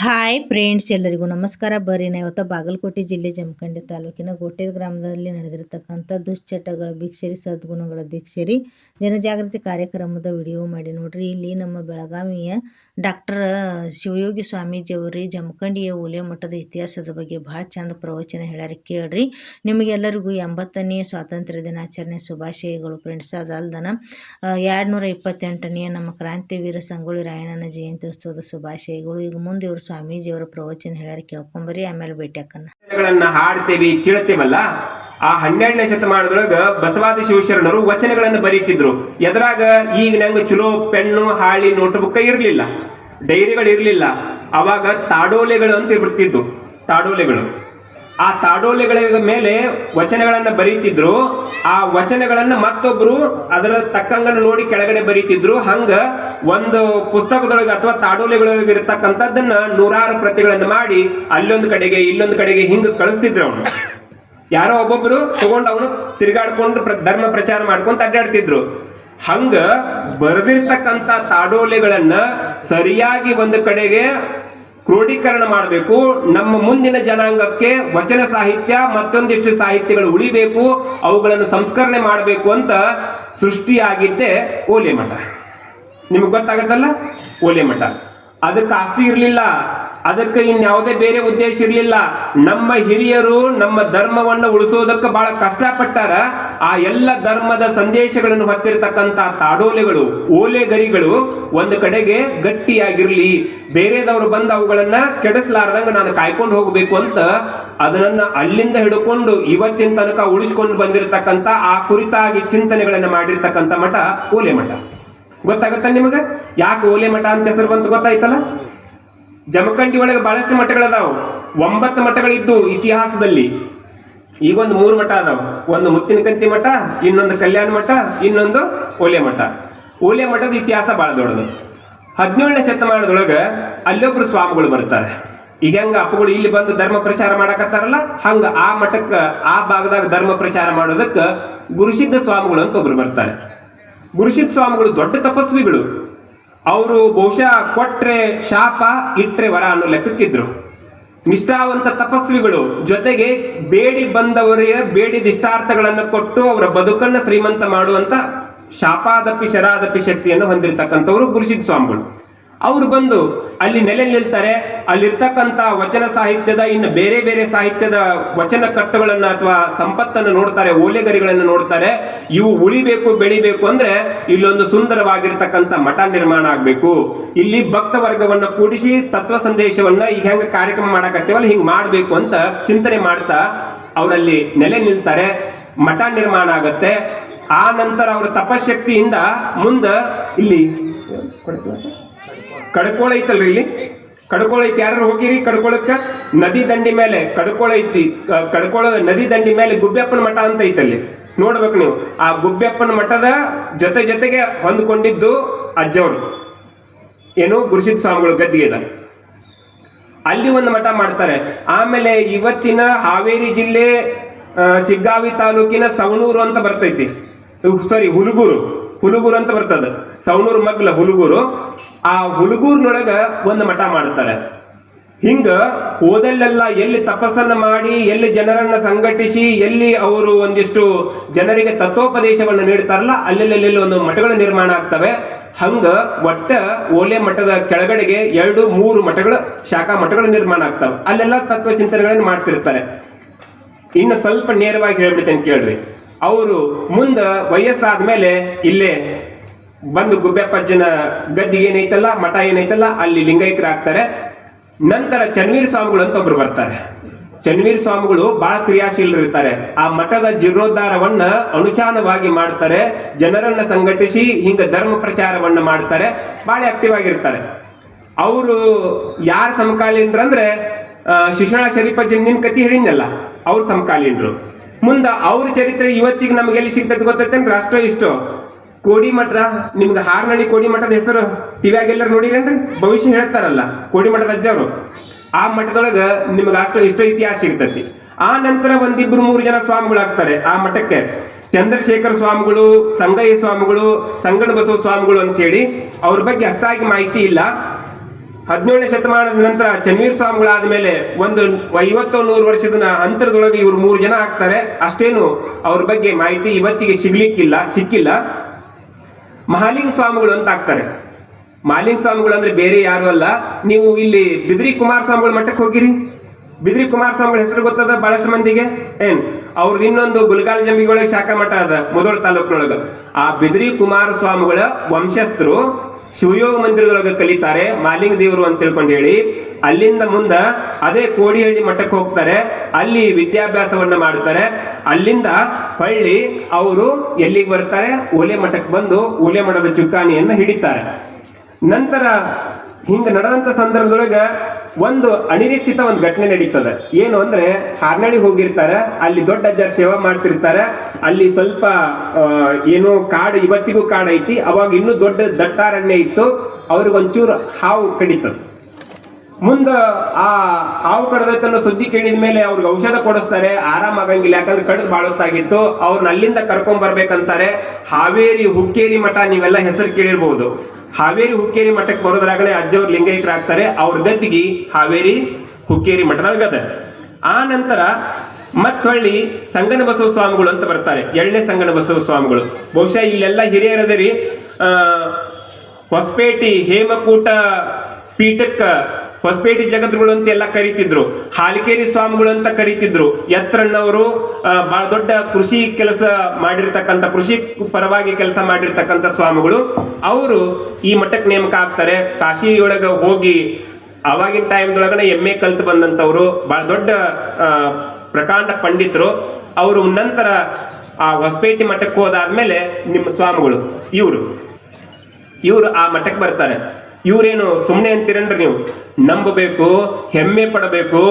Hi friends, ಎಲ್ಲರಿಗೂ ನಮಸ್ಕಾರ. ಬರ್ರಿ ನಾ ಇವತ್ತು ಬಾಗಲಕೋಟೆ ಜಿಲ್ಲೆ ಜಮಖಂಡಿ ತಾಲೂಕಿನ ಗೋಟೆ ಗ್ರಾಮದಲ್ಲಿ ನಡೆದಿರತಕ್ಕಂಥ ದುಶ್ಚಟಗಳ ಭಿಕ್ಷರಿ ಸದ್ಗುಣಗಳ ದೀಕ್ಷರಿ ಜನಜಾಗೃತಿ ಕಾರ್ಯಕ್ರಮದ ವಿಡಿಯೋ ಮಾಡಿ ನೋಡ್ರಿ. ಇಲ್ಲಿ ನಮ್ಮ ಬೆಳಗಾವಿಯ ಡಾಕ್ಟರ್ ಶಿವಯೋಗಿ ಸ್ವಾಮೀಜಿಯವರು ಜಮಖಂಡಿಯ ಓಲೆ ಮಠದ ಇತಿಹಾಸದ ಬಗ್ಗೆ ಭಾಳ ಚಂದ ಪ್ರವಚನ ಹೇಳ್ಯಾರ, ಕೇಳ್ರಿ. ನಿಮಗೆಲ್ಲರಿಗೂ 80ನೇ ಸ್ವಾತಂತ್ರ್ಯ ದಿನಾಚರಣೆ ಶುಭಾಶಯಗಳು ಫ್ರೆಂಡ್ಸ್. ಅದಲ್ದನ 228ನೇ ನಮ್ಮ ಕ್ರಾಂತಿವೀರ ಸಂಗೊಳ್ಳಿ ರಾಯಣ್ಣನ ಜಯಂತಿ ಉತ್ಸವದ ಶುಭಾಶಯಗಳು. ಈಗ ಮುಂದೆ ಇವರು ಸ್ವಾಮೀಜಿಯವರ ಪ್ರವಚನ ಹೇಳ್ಯಾರ, ಕೇಳ್ಕೊಂಬರಿ, ಆಮೇಲೆ ಭೇಟಿ ಹಾಕನ್ನ. ಹಾಡ್ತೇವಿ ಕೇಳ್ತೇವಲ್ಲ, ಆ 12ನೇ ಶತಮಾನದೊಳಗ ಬಸವಾದಿ ಶಿವಶರಣರು ವಚನಗಳನ್ನು ಬರೀತಿದ್ರು. ಎದ್ರಾಗ ಈಗ ನಂಗೆ ಚಲೋ ಪೆನ್ನು ಹಾಳಿ ನೋಟ್ಬುಕ್ ಇರ್ಲಿಲ್ಲ, ಡೈರಿಗಳು ಇರ್ಲಿಲ್ಲ. ಅವಾಗ ತಾಡೋಲೆಗಳು ಅಂತ ಇರ್ತಿದ್ದು. ತಾಡೋಲೆಗಳು, ಆ ತಾಡೋಲೆಗಳ ಮೇಲೆ ವಚನಗಳನ್ನ ಬರೀತಿದ್ರು. ಆ ವಚನಗಳನ್ನ ಮತ್ತೊಬ್ರು ಅದರ ತಕ್ಕಂಗನ್ನು ನೋಡಿ ಕೆಳಗಡೆ ಬರೀತಿದ್ರು. ಹಂಗ ಒಂದು ಪುಸ್ತಕದೊಳಗೆ ಅಥವಾ ತಾಡೋಲೆಗಳೊಳಗೆ ಇರತಕ್ಕಂಥದ್ದನ್ನ 100 ಪ್ರತಿಗಳನ್ನ ಮಾಡಿ ಅಲ್ಲೊಂದು ಕಡೆಗೆ ಇಲ್ಲೊಂದು ಕಡೆಗೆ ಹಿಂಗ ಕಳಿಸ್ತಿದ್ರು. ಅವನು ಯಾರೋ ಒಬ್ಬೊಬ್ರು ತಗೊಂಡು ಅವನು ತಿರುಗಾಡ್ಕೊಂಡು ಧರ್ಮ ಪ್ರಚಾರ ಮಾಡ್ಕೊಂತ ಅಡ್ಡಾಡ್ತಿದ್ರು. ಹಂಗ ಬರೆದಿರ್ತಕ್ಕಂಥ ತಾಡೋಲೆಗಳನ್ನ ಸರಿಯಾಗಿ ಒಂದು ಕಡೆಗೆ ಕ್ರೋಢೀಕರಣ ಮಾಡಬೇಕು. ನಮ್ಮ ಮುಂದಿನ ಜನಾಂಗಕ್ಕೆ ವಚನ ಸಾಹಿತ್ಯ ಮತ್ತೊಂದಿಷ್ಟು ಸಾಹಿತ್ಯಗಳು ಉಳಿಬೇಕು, ಅವುಗಳನ್ನು ಸಂಸ್ಕರಣೆ ಮಾಡಬೇಕು ಅಂತ ಸೃಷ್ಟಿಯಾಗಿದ್ದೆ ಓಲೆ ಮಠ. ನಿಮ್ಗೆ ಗೊತ್ತಾಗತ್ತಲ್ಲ, ಓಲೆ ಮಠ. ಅದಕ್ಕೆ ಆಸ್ತಿ ಇರಲಿಲ್ಲ, ಅದಕ್ಕೆ ಇನ್ಯಾವುದೇ ಬೇರೆ ಉದ್ದೇಶ ಇರಲಿಲ್ಲ. ನಮ್ಮ ಹಿರಿಯರು ನಮ್ಮ ಧರ್ಮವನ್ನು ಉಳಿಸೋದಕ್ಕೆ ಬಹಳ ಕಷ್ಟಪಟ್ಟಾರ. ಆ ಎಲ್ಲ ಧರ್ಮದ ಸಂದೇಶಗಳನ್ನು ಹೊತ್ತಿರತಕ್ಕಂತ ತಾಡೋಲೆಗಳು, ಓಲೆಗರಿಗಳು ಒಂದು ಕಡೆಗೆ ಗಟ್ಟಿಯಾಗಿರ್ಲಿ, ಬೇರೆದವರು ಬಂದು ಅವುಗಳನ್ನ ಕೆಡಿಸಲಾರ್ದಂಗ ನಾನು ಕಾಯ್ಕೊಂಡು ಹೋಗ್ಬೇಕು ಅಂತ ಅದನ್ನ ಅಲ್ಲಿಂದ ಹಿಡ್ಕೊಂಡು ಇವತ್ತಿನ ತನಕ ಉಳಿಸ್ಕೊಂಡು ಬಂದಿರತಕ್ಕಂತ ಆ ಕುರಿತಾಗಿ ಚಿಂತನೆಗಳನ್ನ ಮಾಡಿರ್ತಕ್ಕಂಥ ಮಠ ಓಲೆ ಮಠ. ಗೊತ್ತಾಗತ್ತ ನಿಮಗ ಯಾಕೆ ಓಲೆ ಮಠ ಅಂತ ಹೆಸರು ಬಂತು? ಗೊತ್ತಾಯ್ತಲ್ಲ. ಜಮಖಂಡಿ ಒಳಗೆ ಬಹಳಷ್ಟು ಮಠಗಳದಾವು. 9 ಮಠಗಳಿದ್ದು ಇತಿಹಾಸದಲ್ಲಿ. ಈಗೊಂದು 3 ಮಠ ಅದಾವ. ಒಂದು ಮುತ್ತಿನಕಂತಿ ಮಠ, ಇನ್ನೊಂದು ಕಲ್ಯಾಣ ಮಠ, ಇನ್ನೊಂದು ಓಲೆ ಮಠ. ಓಲೆ ಮಠದ ಇತಿಹಾಸ ಬಹಳ ದೊಡ್ಡದು. 17ನೇ ಶತಮಾನದೊಳಗ ಅಲ್ಲೊಬ್ರು ಸ್ವಾಮಿಗಳು ಬರ್ತಾರೆ. ಈಗ ಹೆಂಗ ಅಪ್ಪಗಳು ಇಲ್ಲಿ ಬಂದು ಧರ್ಮ ಪ್ರಚಾರ ಮಾಡಕತ್ತಾರಲ್ಲ, ಹಂಗ ಆ ಮಠಕ್ಕ ಆ ಭಾಗದಾಗ ಧರ್ಮ ಪ್ರಚಾರ ಮಾಡೋದಕ್ಕ ಗುರುಸಿದ್ಧ ಸ್ವಾಮಿಗಳು ಅಂತ ಒಬ್ರು ಬರ್ತಾರೆ. ಗುರುಸಿದ್ಧ ಸ್ವಾಮಿಗಳು ದೊಡ್ಡ ತಪಸ್ವಿಗಳು. ಅವರು ಬಹುಶಃ ಕೊಟ್ರೆ ಶಾಪ, ಇಟ್ರೆ ವರ ಅನ್ನೋ ಲೆಕ್ಕಕ್ಕಿದ್ರು. ನಿಷ್ಠಾವಂತ ತಪಸ್ವಿಗಳು. ಜೊತೆಗೆ ಬೇಡಿ ಬಂದವರಿಗೆ ಬೇಡಿದ ಇಷ್ಟಾರ್ಥಗಳನ್ನು ಕೊಟ್ಟು ಅವರ ಬದುಕನ್ನು ಶ್ರೀಮಂತ ಮಾಡುವಂತ ಶಾಪಾದಪಿ ಶರಾದಪಿ ಶಕ್ತಿಯನ್ನು ಹೊಂದಿರತಕ್ಕಂಥವ್ರು ಗುರುಸಿದ್ಧ ಸ್ವಾಮಿಗಳು. ಅವರು ಬಂದು ಅಲ್ಲಿ ನೆಲೆ ನಿಲ್ತಾರೆ. ಅಲ್ಲಿರ್ತಕ್ಕಂಥ ವಚನ ಸಾಹಿತ್ಯದ ಇನ್ನು ಬೇರೆ ಬೇರೆ ಸಾಹಿತ್ಯದ ವಚನ ಕಟ್ಟುಗಳನ್ನ ಅಥವಾ ಸಂಪತ್ತನ್ನು ನೋಡ್ತಾರೆ, ಓಲೆಗರಿಗಳನ್ನು ನೋಡ್ತಾರೆ. ಇವು ಉಳಿಬೇಕು, ಬೆಳಿಬೇಕು ಅಂದ್ರೆ ಇಲ್ಲೊಂದು ಸುಂದರವಾಗಿರ್ತಕ್ಕಂಥ ಮಠ ನಿರ್ಮಾಣ ಆಗ್ಬೇಕು. ಇಲ್ಲಿ ಭಕ್ತ ವರ್ಗವನ್ನ ಕೂಡಿಸಿ ತತ್ವ ಸಂದೇಶವನ್ನ ಈಗ ಹೆಂಗ ಕಾರ್ಯಕ್ರಮ ಮಾಡಕತ್ತೇವಲ್ಲ ಹಿಂಗ್ ಮಾಡ್ಬೇಕು ಅಂತ ಚಿಂತನೆ ಮಾಡ್ತಾ ಅವರಲ್ಲಿ ನೆಲೆ ನಿಲ್ತಾರೆ. ಮಠ ನಿರ್ಮಾಣ ಆಗತ್ತೆ. ಆ ನಂತರ ಅವರ ತಪಶಕ್ತಿಯಿಂದ ಮುಂದ ಇಲ್ಲಿ ಕಡ್ಕೋಳ ಐತಲ್ರಿ, ಇಲ್ಲಿ ಕಡ್ಕೋಳ ಐತಿ. ಯಾರು ಹೋಗಿರಿ ಕಡ್ಕೋಳಕ್ಕ? ನದಿ ದಂಡಿ ಮೇಲೆ ಕಡ್ಕೋಳ ಐತಿ. ಕಡ್ಕೋಳ ನದಿ ದಂಡಿ ಮೇಲೆ ಗುಬ್ಬೆಪ್ಪನ ಮಠ ಅಂತ ಐತಲ್ಲಿ, ನೋಡ್ಬೇಕು ನೀವು. ಆ ಗುಬ್ಬೆಪ್ಪನ ಮಠದ ಜೊತೆಗೆ ಹೊಂದ್ಕೊಂಡಿದ್ದು ಅಜ್ಜವರು ಏನು ಗುರುಸಿದ್ಧ ಸ್ವಾಮಿಗಳು ಗದ್ದಿಗೆದ. ಅಲ್ಲಿ ಒಂದು ಮಠ ಮಾಡ್ತಾರೆ. ಆಮೇಲೆ ಇವತ್ತಿನ ಹಾವೇರಿ ಜಿಲ್ಲೆ ಶಿಗ್ಗಾವಿ ತಾಲೂಕಿನ ಸವಣೂರು ಅಂತ ಬರ್ತೈತಿ. ಸಾರಿ, ಹುಲಗೂರು ಅಂತ ಬರ್ತದ. ಸವಣೂರು ಮಗ್ಲ ಹುಲಗೂರು. ಆ ಹುಲಗೂರ್ನೊಳಗ ಒಂದು ಮಠ ಮಾಡ್ತಾರೆ. ಹಿಂಗ ಹೋದಲ್ಲೆಲ್ಲ ಎಲ್ಲಿ ತಪಸ್ಸನ್ನ ಮಾಡಿ, ಎಲ್ಲಿ ಜನರನ್ನ ಸಂಘಟಿಸಿ, ಎಲ್ಲಿ ಅವರು ಒಂದಿಷ್ಟು ಜನರಿಗೆ ತತ್ವೋಪದೇಶವನ್ನು ನೀಡ್ತಾರಲ್ಲ, ಅಲ್ಲೆಲ್ಲೆಲ್ಲಿ ಒಂದು ಮಠಗಳ ನಿರ್ಮಾಣ ಆಗ್ತವೆ. ಹಂಗ ಒಟ್ಟ ಓಲೆ ಮಠದ ಕೆಳಗಡೆಗೆ 2-3 ಮಠಗಳು, ಶಾಖಾ ಮಠಗಳು ನಿರ್ಮಾಣ ಆಗ್ತವೆ. ಅಲ್ಲೆಲ್ಲ ತತ್ವ ಚಿಂತನೆಗಳನ್ನು ಮಾಡ್ತಿರ್ತಾರೆ. ಇನ್ನು ಸ್ವಲ್ಪ ನೇರವಾಗಿ ಹೇಳ್ಬಿಡ್ತೇನೆ ಕೇಳ್ರಿ. ಅವರು ಮುಂದ ವಯಸ್ಸಾದ್ಮೇಲೆ ಇಲ್ಲೇ ಬಂದು ಗುಬ್ಬೆಪ್ಪಜ್ಜನ ಗದ್ದಿಗೆ ಏನೈತಲ್ಲ, ಮಠ ಏನೈತಲ್ಲ, ಅಲ್ಲಿ ಲಿಂಗೈಕ್ಯರಾಗ್ತಾರೆ. ನಂತರ ಚನ್ನವೀರ ಸ್ವಾಮಿಗಳು ಅಂತ ಒಬ್ರು ಬರ್ತಾರೆ. ಚನ್ನವೀರ ಸ್ವಾಮಿಗಳು ಬಹಳ ಕ್ರಿಯಾಶೀಲರಿರ್ತಾರೆ. ಆ ಮಠದ ಜೀರ್ಣೋದ್ಧಾರವನ್ನ ಅನುಚಾನವಾಗಿ ಮಾಡ್ತಾರೆ. ಜನರನ್ನ ಸಂಘಟಿಸಿ ಹಿಂಗ ಧರ್ಮ ಪ್ರಚಾರವನ್ನ ಮಾಡ್ತಾರೆ. ಬಹಳ ಆಕ್ಟಿವ್ ಆಗಿರ್ತಾರೆ. ಅವರು ಯಾರ ಸಮಕಾಲೀನರಂದ್ರೆ ಶಿಶುನಾಳ ಶರೀಫಜ್ಜನ್ ನಿನ್ ಕತಿ ಹೇಳಿದ್ನಲ್ಲ, ಅವ್ರ ಸಮಕಾಲೀನರು. ಮುಂದ ಅವ್ರ ಚರಿತ್ರೆ ಇವತ್ತಿಗೆ ನಮ್ಗೆ ಎಲ್ಲಿ ಸಿಗ್ತದೆ ಗೊತ್ತೈತೇನ್ರಿ? ಅಷ್ಟೋ ಇಷ್ಟೋ ಕೋಡಿಮಠ. ನಿಮ್ಗೆ ಹಾರ್ನಳ್ಳಿ ಕೋಡಿಮಠದ ಹೆಸರು ಟಿವ್ಯಾಗ ಎಲ್ಲರೂ ನೋಡಿರೇನ್ರಿ? ಭವಿಷ್ಯ ಹೇಳ್ತಾರಲ್ಲ ಕೋಡಿಮಠದ ಅಜ್ಜವರು. ಆ ಮಠದೊಳಗ ನಿಮ್ಗೆ ಅಷ್ಟೋ ಇಷ್ಟೋ ಇತಿಹಾಸ ಸಿಗ್ತತಿ. ಆ ನಂತರ 1-2-3 ಜನ ಸ್ವಾಮಿಗಳಾಗ್ತಾರೆ ಆ ಮಠಕ್ಕೆ. ಚಂದ್ರಶೇಖರ ಸ್ವಾಮಿಗಳು, ಸಂಗಯ್ಯ ಸ್ವಾಮಿಗಳು, ಸಂಗಣ ಬಸವ ಸ್ವಾಮಿಗಳು ಅಂತ ಹೇಳಿ. ಅವ್ರ ಬಗ್ಗೆ ಅಷ್ಟಾಗಿ ಮಾಹಿತಿ ಇಲ್ಲ. 17ನೇ ಶತಮಾನದ ನಂತರ ಚನ್ನವೀರ ಸ್ವಾಮಿಗಳಾದ್ಮೇಲೆ ಒಂದು 50-100 ವರ್ಷದ ಅಂತರದೊಳಗೆ ಇವರು 3 ಜನ ಆಗ್ತಾರೆ. ಅಷ್ಟೇನು ಅವ್ರ ಬಗ್ಗೆ ಮಾಹಿತಿ ಇವತ್ತಿಗೆ ಸಿಕ್ಕಿಲ್ಲ. ಮಹಾಲಿಂಗ ಸ್ವಾಮಿಗಳು ಅಂತ ಆಗ್ತಾರೆ. ಮಹಾಲಿಂಗ ಸ್ವಾಮಿಗಳು ಅಂದ್ರೆ ಬೇರೆ ಯಾರು ಅಲ್ಲ, ನೀವು ಇಲ್ಲಿ ಬಿದ್ರಿ ಕುಮಾರಸ್ವಾಮಿಗಳ ಮಠಕ್ಕೆ ಹೋಗಿರಿ. ಬಿದ್ರಿ ಕುಮಾರಸ್ವಾಮಿಗಳ ಹೆಸರು ಗೊತ್ತದ ಬಹಳಷ್ಟು ಮಂದಿಗೆ. ಅವ್ರದ್ದು ಇನ್ನೊಂದು ಗುಲ್ಗಾಲ್ ಜಂಬಿಗೊಳಗೆ ಶಾಖಾ ಮಠ ಅದ ಮುಧೋಳ ತಾಲೂಕಿನೊಳಗ. ಆ ಬಿದ್ರಿ ಕುಮಾರಸ್ವಾಮಿಗಳ ವಂಶಸ್ಥರು ಶಿವಯೋಗ ಮಂದಿರದೊಳಗೆ ಕಲಿತಾರೆ, ಮಾಲಿಂಗ ದೇವರು ಅಂತ ತಿಳ್ಕೊಂಡು ಹೇಳಿ. ಅಲ್ಲಿಂದ ಮುಂದ ಅದೇ ಕೋಡಿಹಳ್ಳಿ ಮಠಕ್ಕೆ ಹೋಗ್ತಾರೆ, ಅಲ್ಲಿ ವಿದ್ಯಾಭ್ಯಾಸವನ್ನ ಮಾಡ್ತಾರೆ. ಅಲ್ಲಿಂದ ಹೊಳ್ಳಿ ಅವರು ಎಲ್ಲಿಗೆ ಬರ್ತಾರೆ, ಓಲೆ ಮಠಕ್ಕೆ ಬಂದು ಓಲೆ ಮಠದ ಚುಕ್ಕಾಣಿಯನ್ನ ಹಿಡಿತಾರೆ. ನಂತರ ಹಿಂಗ ನಡೆದಂತ ಸಂದರ್ಭದೊಳಗ ಒಂದು ಅನಿರೀಕ್ಷಿತ ಒಂದು ಘಟನೆ ನಡೀತದೆ. ಏನು ಅಂದ್ರೆ ಹಾರ್ನಳ್ಳಿ ಹೋಗಿರ್ತಾರೆ, ಅಲ್ಲಿ ದೊಡ್ಡ ಅಜ್ಜರ ಸೇವಾ ಮಾಡ್ತಿರ್ತಾರೆ. ಅಲ್ಲಿ ಸ್ವಲ್ಪ ಏನು ಕಾಡು, ಇವತ್ತಿಗೂ ಕಾಡು ಐತಿ, ಅವಾಗ ಇನ್ನೂ ದೊಡ್ಡ ದಟ್ಟಾರಣ್ಯ ಇತ್ತು. ಅವ್ರಿಗೊಂಚೂರು ಹಾವು ಕಡಿತದ. ಮುಂದ ಆ ಹಾವು ಕಡದಕ್ಕನ್ನು ಸುದ್ದಿ ಕೇಳಿದ ಮೇಲೆ ಅವ್ರಿಗೆ ಔಷಧ ಕೊಡಿಸ್ತಾರೆ, ಆರಾಮ ಆಗಂಗಿಲ್ಲ, ಯಾಕಂದ್ರೆ ಕಡದ್ ಬಾಳತ್ತಾಗಿತ್ತು. ಅವ್ರನ್ನ ಅಲ್ಲಿಂದ ಕರ್ಕೊಂಡ್ ಬರ್ಬೇಕಂತಾರೆ. ಹಾವೇರಿ ಹುಕ್ಕೇರಿ ಮಠ ನೀವೆಲ್ಲ ಹೆಸರು ಕೇಳಿರ್ಬಹುದು. ಹಾವೇರಿ ಹುಕ್ಕೇರಿ ಮಠಕ್ಕೆ ಬರೋದ್ರಾಗಲೇ ಅಜ್ಜವ್ರು ಲಿಂಗೈಕ್ಯರಾಗ್ತಾರೆ. ಅವ್ರ ಗದ್ದಿಗೆ ಹಾವೇರಿ ಹುಕ್ಕೇರಿ ಮಠದಾಗ. ಆ ನಂತರ ಮತ್ತೊಳ್ಳಿ ಸಂಗನ ಬಸವ ಸ್ವಾಮಿಗಳು ಅಂತ ಬರ್ತಾರೆ, 2ನೇ ಸಂಗನ ಬಸವ ಸ್ವಾಮಿಗಳು. ಬಹುಶಃ ಇಲ್ಲೆಲ್ಲ ಹಿರಿಯರದರಿ. ಹೊಸಪೇಟೆ ಹೇಮಕೂಟ ಪೀಠಕ್ಕ ಹೊಸಪೇಟೆ ಜಗದ್ಗುರು ಅಂತ ಎಲ್ಲ ಕರೀತಿದ್ರು. ಹಾಲಿಕೇರಿ ಸ್ವಾಮಿಗಳು ಅಂತ ಕರೀತಿದ್ರು. ಎತ್ರಣ್ಣವರು ಬಹಳ ದೊಡ್ಡ ಕೃಷಿ ಕೆಲಸ ಮಾಡಿರ್ತಕ್ಕಂಥ, ಕೃಷಿ ಪರವಾಗಿ ಕೆಲಸ ಮಾಡಿರ್ತಕ್ಕಂಥ ಸ್ವಾಮಿಗಳು. ಅವರು ಈ ಮಠಕ್ಕೆ ನೇಮಕ ಆಗ್ತಾರೆ. ಕಾಶಿಯೊಳಗ ಹೋಗಿ ಅವಾಗಿನ ಟೈಮ್ದೊಳಗನೆ MA ಕಲ್ತು ಬಂದಂತವ್ರು, ಬಹಳ ದೊಡ್ಡ ಪ್ರಕಾಂಡ ಪಂಡಿತರು ಅವರು. ನಂತರ ಆ ಹೊಸಪೇಟೆ ಮಠಕ್ಕೆ ಹೋದಾದ್ಮೇಲೆ ನಿಮ್ಮ ಸ್ವಾಮಿಗಳು ಇವರು ಆ ಮಠಕ್ಕೆ ಬರ್ತಾರೆ. ಇವ್ರೇನು ಸುಮ್ಮನೆ ಅಂತೀರನ್ರಿ ನೀವು, ನಂಬಬೇಕು, ಹೆಮ್ಮೆ ಪಡಬೇಕು.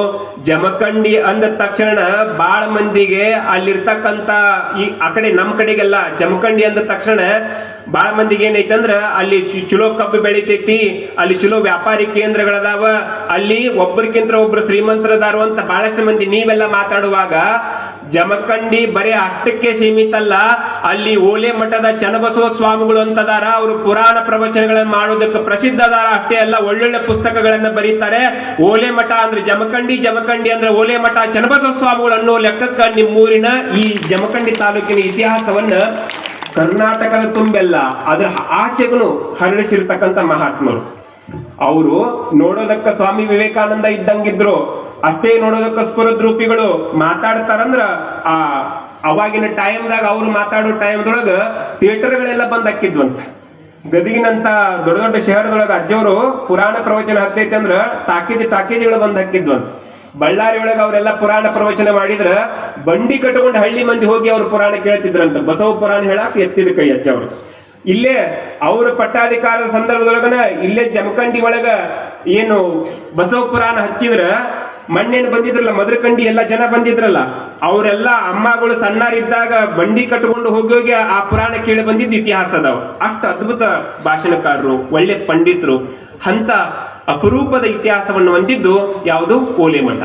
ಜಮಖಂಡಿ ಅಂದ ತಕ್ಷಣ ಬಾಳ ಮಂದಿಗೆ ಅಲ್ಲಿರ್ತಕ್ಕಂಥ ಆ ಕಡೆ ನಮ್ಮ ಕಡೆಗೆಲ್ಲ ಜಮಖಂಡಿ ಅಂದ ತಕ್ಷಣ ಬಾಳ ಮಂದಿಗೆ ಏನೈತಂದ್ರ ಅಲ್ಲಿ ಚಲೋ ಕಬ್ಬು ಬೆಳಿತೈತಿ, ಅಲ್ಲಿ ಚಲೋ ವ್ಯಾಪಾರಿ ಕೇಂದ್ರಗಳದಾವ, ಅಲ್ಲಿ ಒಬ್ಬರಿಗಿಂತ ಒಬ್ರು ಶ್ರೀಮಂತರದಾರು ಅಂತ ಬಹಳಷ್ಟು ಮಂದಿ ನೀವೆಲ್ಲ ಮಾತಾಡುವಾಗ ಜಮಖಂಡಿ ಬರೀ ಅಷ್ಟಕ್ಕೆ ಸೀಮಿತ ಅಲ್ಲ. ಅಲ್ಲಿ ಓಲೆ ಮಠದ ಚನ್ನಬಸವ ಸ್ವಾಮಿಗಳು ಅಂತದಾರ, ಅವರು ಪುರಾಣ ಪ್ರವಚನಗಳನ್ನು ಮಾಡೋದಕ್ಕೆ ಪ್ರಸಿದ್ಧ ಅದಾರ. ಅಷ್ಟೇ ಅಲ್ಲ, ಒಳ್ಳೊಳ್ಳೆ ಪುಸ್ತಕಗಳನ್ನ ಬರೀತಾರೆ. ಓಲೆ ಮಠ ಅಂದ್ರೆ ಜಮಖಂಡಿ ಅಂದ್ರೆ ಓಲೆ ಮಠ ಚನ್ನಬಸವ ಸ್ವಾಮಿಗಳು ಅನ್ನೋ ಲೆಕ್ಕಕ್ಕ ನಿಮ್ಮೂರಿನ ಈ ಜಮಖಂಡಿ ತಾಲೂಕಿನ ಇತಿಹಾಸವನ್ನ ಕರ್ನಾಟಕದ ತುಂಬೆಲ್ಲ ಅದ್ರ ಆಚೆಗೂ ಹರಡಿಸಿರ್ತಕ್ಕಂಥ ಮಹಾತ್ಮರು. ಅವರು ನೋಡೋದಕ್ಕ ಸ್ವಾಮಿ ವಿವೇಕಾನಂದ ಇದ್ದಂಗಿದ್ರು, ಅಷ್ಟೇ ನೋಡೋದಕ್ಕ ಸ್ಫುರದ್ರೂಪಿಗಳು. ಮಾತಾಡ್ತಾರಂದ್ರ ಅವಾಗಿನ ಟೈಮ್ದಾಗ ಅವ್ರು ಮಾತಾಡೋ ಟೈಮ್ದೊಳಗ ಥಿಯೇಟರ್ಗಳೆಲ್ಲ ಬಂದ್ ಹಾಕಿದ್ವಂತ. ಗದಗಿನಂತ ದೊಡ್ಡ ದೊಡ್ಡ ಶಹರದೊಳಗ ಅಜ್ಜವರು ಪುರಾಣ ಪ್ರವಚನ ಹತ್ತೈತಿ ಅಂದ್ರ ಟಾಕೀಜ್ಗಳು ಬಂದ್ ಹಾಕಿದ್ವಂತ. ಬಳ್ಳಾರಿ ಒಳಗ ಅವರೆಲ್ಲ ಪುರಾಣ ಪ್ರವಚನ ಮಾಡಿದ್ರ ಬಂಡಿ ಕಟ್ಕೊಂಡು ಹಳ್ಳಿ ಮಂದಿ ಹೋಗಿ ಅವ್ರ ಪುರಾಣ ಕೇಳ್ತಿದ್ರಂತ. ಬಸವ ಪುರಾಣ ಹೇಳಾಕ ಎತ್ತಿದ ಕೈ ಅಜ್ಜವರು. ಇಲ್ಲೇ ಅವ್ರ ಪಟ್ಟಾಧಿಕಾರದ ಸಂದರ್ಭದೊಳಗನ ಇಲ್ಲೇ ಜಮಖಂಡಿ ಒಳಗ ಏನು ಬಸವ ಪುರಾಣ ಹಚ್ಚಿದ್ರ ಮಣ್ಣೇನು ಬಂದಿದ್ರಲ್ಲ, ಮಧುರಕಂಡಿ ಎಲ್ಲ ಜನ ಬಂದಿದ್ರಲ್ಲ, ಅವರೆಲ್ಲ ಅಮ್ಮಗಳು ಸಣ್ಣರಿದ್ದಾಗ ಬಂಡಿ ಕಟ್ಕೊಂಡು ಹೋಗಿ ಆ ಪುರಾಣ ಕೇಳಿ ಬಂದಿದ್ದ ಇತಿಹಾಸ ಅದಾವ. ಅಷ್ಟು ಅದ್ಭುತ ಭಾಷಣಕಾರರು, ಒಳ್ಳೆ ಪಂಡಿತರು. ಅಂತ ಅಪರೂಪದ ಇತಿಹಾಸವನ್ನು ಹೊಂದಿದ್ದು ಯಾವುದು ಓಲೆ ಮಠ.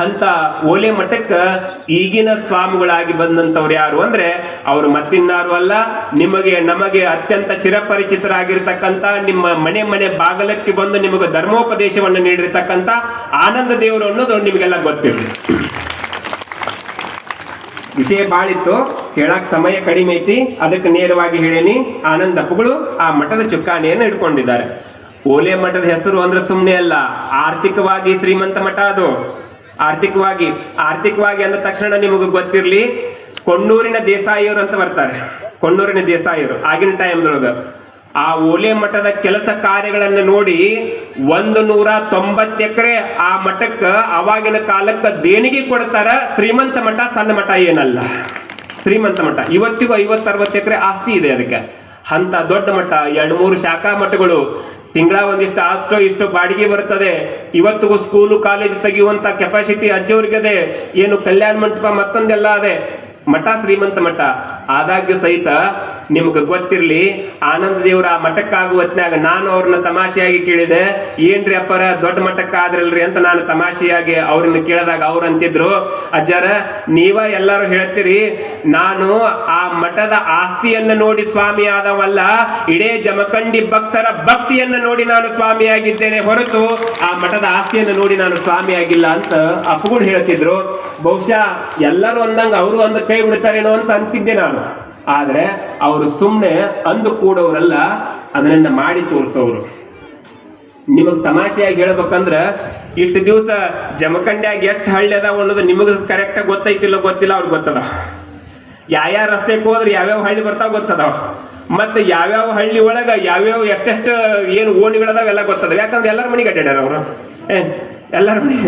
ಅಂತ ಓಲೆ ಮಠಕ್ಕ ಈಗಿನ ಸ್ವಾಮಿಗಳಾಗಿ ಬಂದಂತವ್ರು ಯಾರು ಅಂದ್ರೆ ಅವರು ಮತ್ತಿನ್ನಾರು ಅಲ್ಲ, ನಮಗೆ ಅತ್ಯಂತ ಚಿರಪರಿಚಿತರಾಗಿರ್ತಕ್ಕಂಥ, ನಿಮ್ಮ ಮನೆ ಬಾಗಲಕ್ಕೆ ಬಂದು ನಿಮಗೆ ಧರ್ಮೋಪದೇಶವನ್ನು ನೀಡಿರ್ತಕ್ಕಂಥ ಆನಂದ ದೇವರು ಅನ್ನೋದು ನಿಮಗೆಲ್ಲ ಗೊತ್ತಿರಲಿ. ವಿಷಯ ಬಾಳಿತ್ತು, ಹೇಳಕ್ ಸಮಯ ಕಡಿಮೆ ಐತಿ, ಅದಕ್ಕೆ ನೇರವಾಗಿ ಹೇಳೇನಿ. ಆನಂದ ಅಪ್ಪಗಳು ಆ ಮಠದ ಚುಕ್ಕಾಣಿಯನ್ನು ಇಟ್ಕೊಂಡಿದ್ದಾರೆ. ಓಲೆ ಮಠದ ಹೆಸರು ಅಂದ್ರೆ ಸುಮ್ಮನೆ ಅಲ್ಲ, ಆರ್ಥಿಕವಾಗಿ ಶ್ರೀಮಂತ ಮಠ ಅದು. ಆರ್ಥಿಕವಾಗಿ ಅಂದ ತಕ್ಷಣ ನಿಮಗೆ ಗೊತ್ತಿರ್ಲಿ, ಕೊಣ್ಣೂರಿನ ದೇಸಾಯಿಯವರು ಅಂತ ಬರ್ತಾರೆ. ಕೊಣ್ಣೂರಿನ ದೇಸಾಯಿಯವರು ಆಗಿನ ಟೈಮ್ದೊಳಗ ಆ ಓಲೆ ಮಠದ ಕೆಲಸ ಕಾರ್ಯಗಳನ್ನು ನೋಡಿ 190 ಎಕರೆ ಆ ಮಠಕ್ಕ ಅವಾಗಿನ ಕಾಲಕ್ಕ ದೇಣಿಗೆ ಕೊಡ್ತಾರ. ಶ್ರೀಮಂತ ಮಠ, ಸಣ್ಣ ಮಠ ಏನಲ್ಲ, ಶ್ರೀಮಂತ ಮಠ. ಇವತ್ತಿಗೂ 50-60 ಎಕರೆ ಆಸ್ತಿ ಇದೆ ಅದಕ್ಕೆ. ಅಂತ ದೊಡ್ಡ ಮಠ, 2-3 ಶಾಖಾ ಮಠಗಳು, ತಿಂಗಳ ಒಂದಿಷ್ಟು ಅಷ್ಟೋ ಇಷ್ಟು ಬಾಡಿಗೆ ಬರ್ತದೆ. ಇವತ್ತಿಗೂ ಸ್ಕೂಲು ಕಾಲೇಜ್ ತೆಗೆಯುವಂತ ಕೆಪಾಸಿಟಿ ಅಜ್ಜವ್ರಿಗದೆ. ಏನು ಕಲ್ಯಾಣ ಮಂಟಪ ಮತ್ತೊಂದೆಲ್ಲ ಅದೆ. ಮಠ ಶ್ರೀಮಂತ ಮಠ ಆದಾಗ್ಯೂ ಸಹಿತ ನಿಮ್ಗೆ ಗೊತ್ತಿರ್ಲಿ, ಆನಂದ ದೇವ್ರ ಆ ಮಠಕ್ಕಾಗುವ ಹೊತ್ನ್ಯಾಗ ನಾನು ಅವ್ರನ್ನ ತಮಾಷೆಯಾಗಿ ಕೇಳಿದೆ, ಏನ್ರಿ ಅಪ್ಪರ ದೊಡ್ಡ ಮಠಕ್ಕ ಆದ್ರಲ್ರಿ ಅಂತ ನಾನು ತಮಾಷೆಯಾಗಿ ಅವ್ರನ್ನ ಕೇಳಿದಾಗ ಅವ್ರು ಅಂತಿದ್ರು, ಅಜ್ಜರ ನೀವ ಎಲ್ಲರೂ ಹೇಳ್ತೀರಿ, ನಾನು ಆ ಮಠದ ಆಸ್ತಿಯನ್ನ ನೋಡಿ ಸ್ವಾಮಿ ಆದವಲ್ಲ, ಇಡೇ ಜಮಖಂಡಿ ಭಕ್ತರ ಭಕ್ತಿಯನ್ನ ನೋಡಿ ನಾನು ಸ್ವಾಮಿಯಾಗಿದ್ದೇನೆ ಹೊರತು ಆ ಮಠದ ಆಸ್ತಿಯನ್ನು ನೋಡಿ ನಾನು ಸ್ವಾಮಿ ಆಗಿಲ್ಲ ಅಂತ ಅಪ್ಪಗಳು ಹೇಳ್ತಿದ್ರು. ಬಹುಶಃ ಎಲ್ಲರೂ ಅಂದಂಗ ಅವರು ಅಂದ ಕೈ ಬಿಡ್ತಾರೇನೋ ಅಂತ ಅಂತಿದ್ದೆ ನಾನು. ಆದ್ರೆ ಅವರು ಸುಮ್ಮನೆ ಅಂದು ಕೂಡೋರಲ್ಲ, ಅದನ್ನ ಮಾಡಿ ತೋರಿಸೋರು. ನಿಮಗ್ ತಮಾಷೆಯಾಗಿ ಹೇಳ್ಬೇಕಂದ್ರ ಇಷ್ಟು ದಿವಸ ಜಮಖಂಡ್ಯಾಗ ಎಷ್ಟು ಹಳ್ಳಿ ಅದಾವ ಅನ್ನೋದು ನಿಮಗ ಕರೆಕ್ಟ್ ಆಗಿ ಗೊತ್ತೈತಿಲ್ಲ ಗೊತ್ತಿಲ್ಲ, ಅವ್ರಿಗೆ ಗೊತ್ತದ. ಯಾವ್ಯಾವ ರಸ್ತೆಗೆ ಹೋದ್ರೆ ಯಾವ್ಯಾವ ಹಳ್ಳಿ ಬರ್ತಾವ ಗೊತ್ತದಾವ, ಮತ್ತೆ ಯಾವ್ಯಾವ ಹಳ್ಳಿ ಒಳಗ ಯಾವ್ಯಾವ ಎಷ್ಟೆಷ್ಟು ಏನು ಓಣಿಗಳದಾವ ಎಲ್ಲ ಗೊತ್ತದ. ಯಾಕಂದ್ರೆ ಎಲ್ಲರ ಮನೆಗೆ ಅಡ್ಡಾಡ್ಯಾರ ಅವರು, ಎಲ್ಲರ ಮನೆ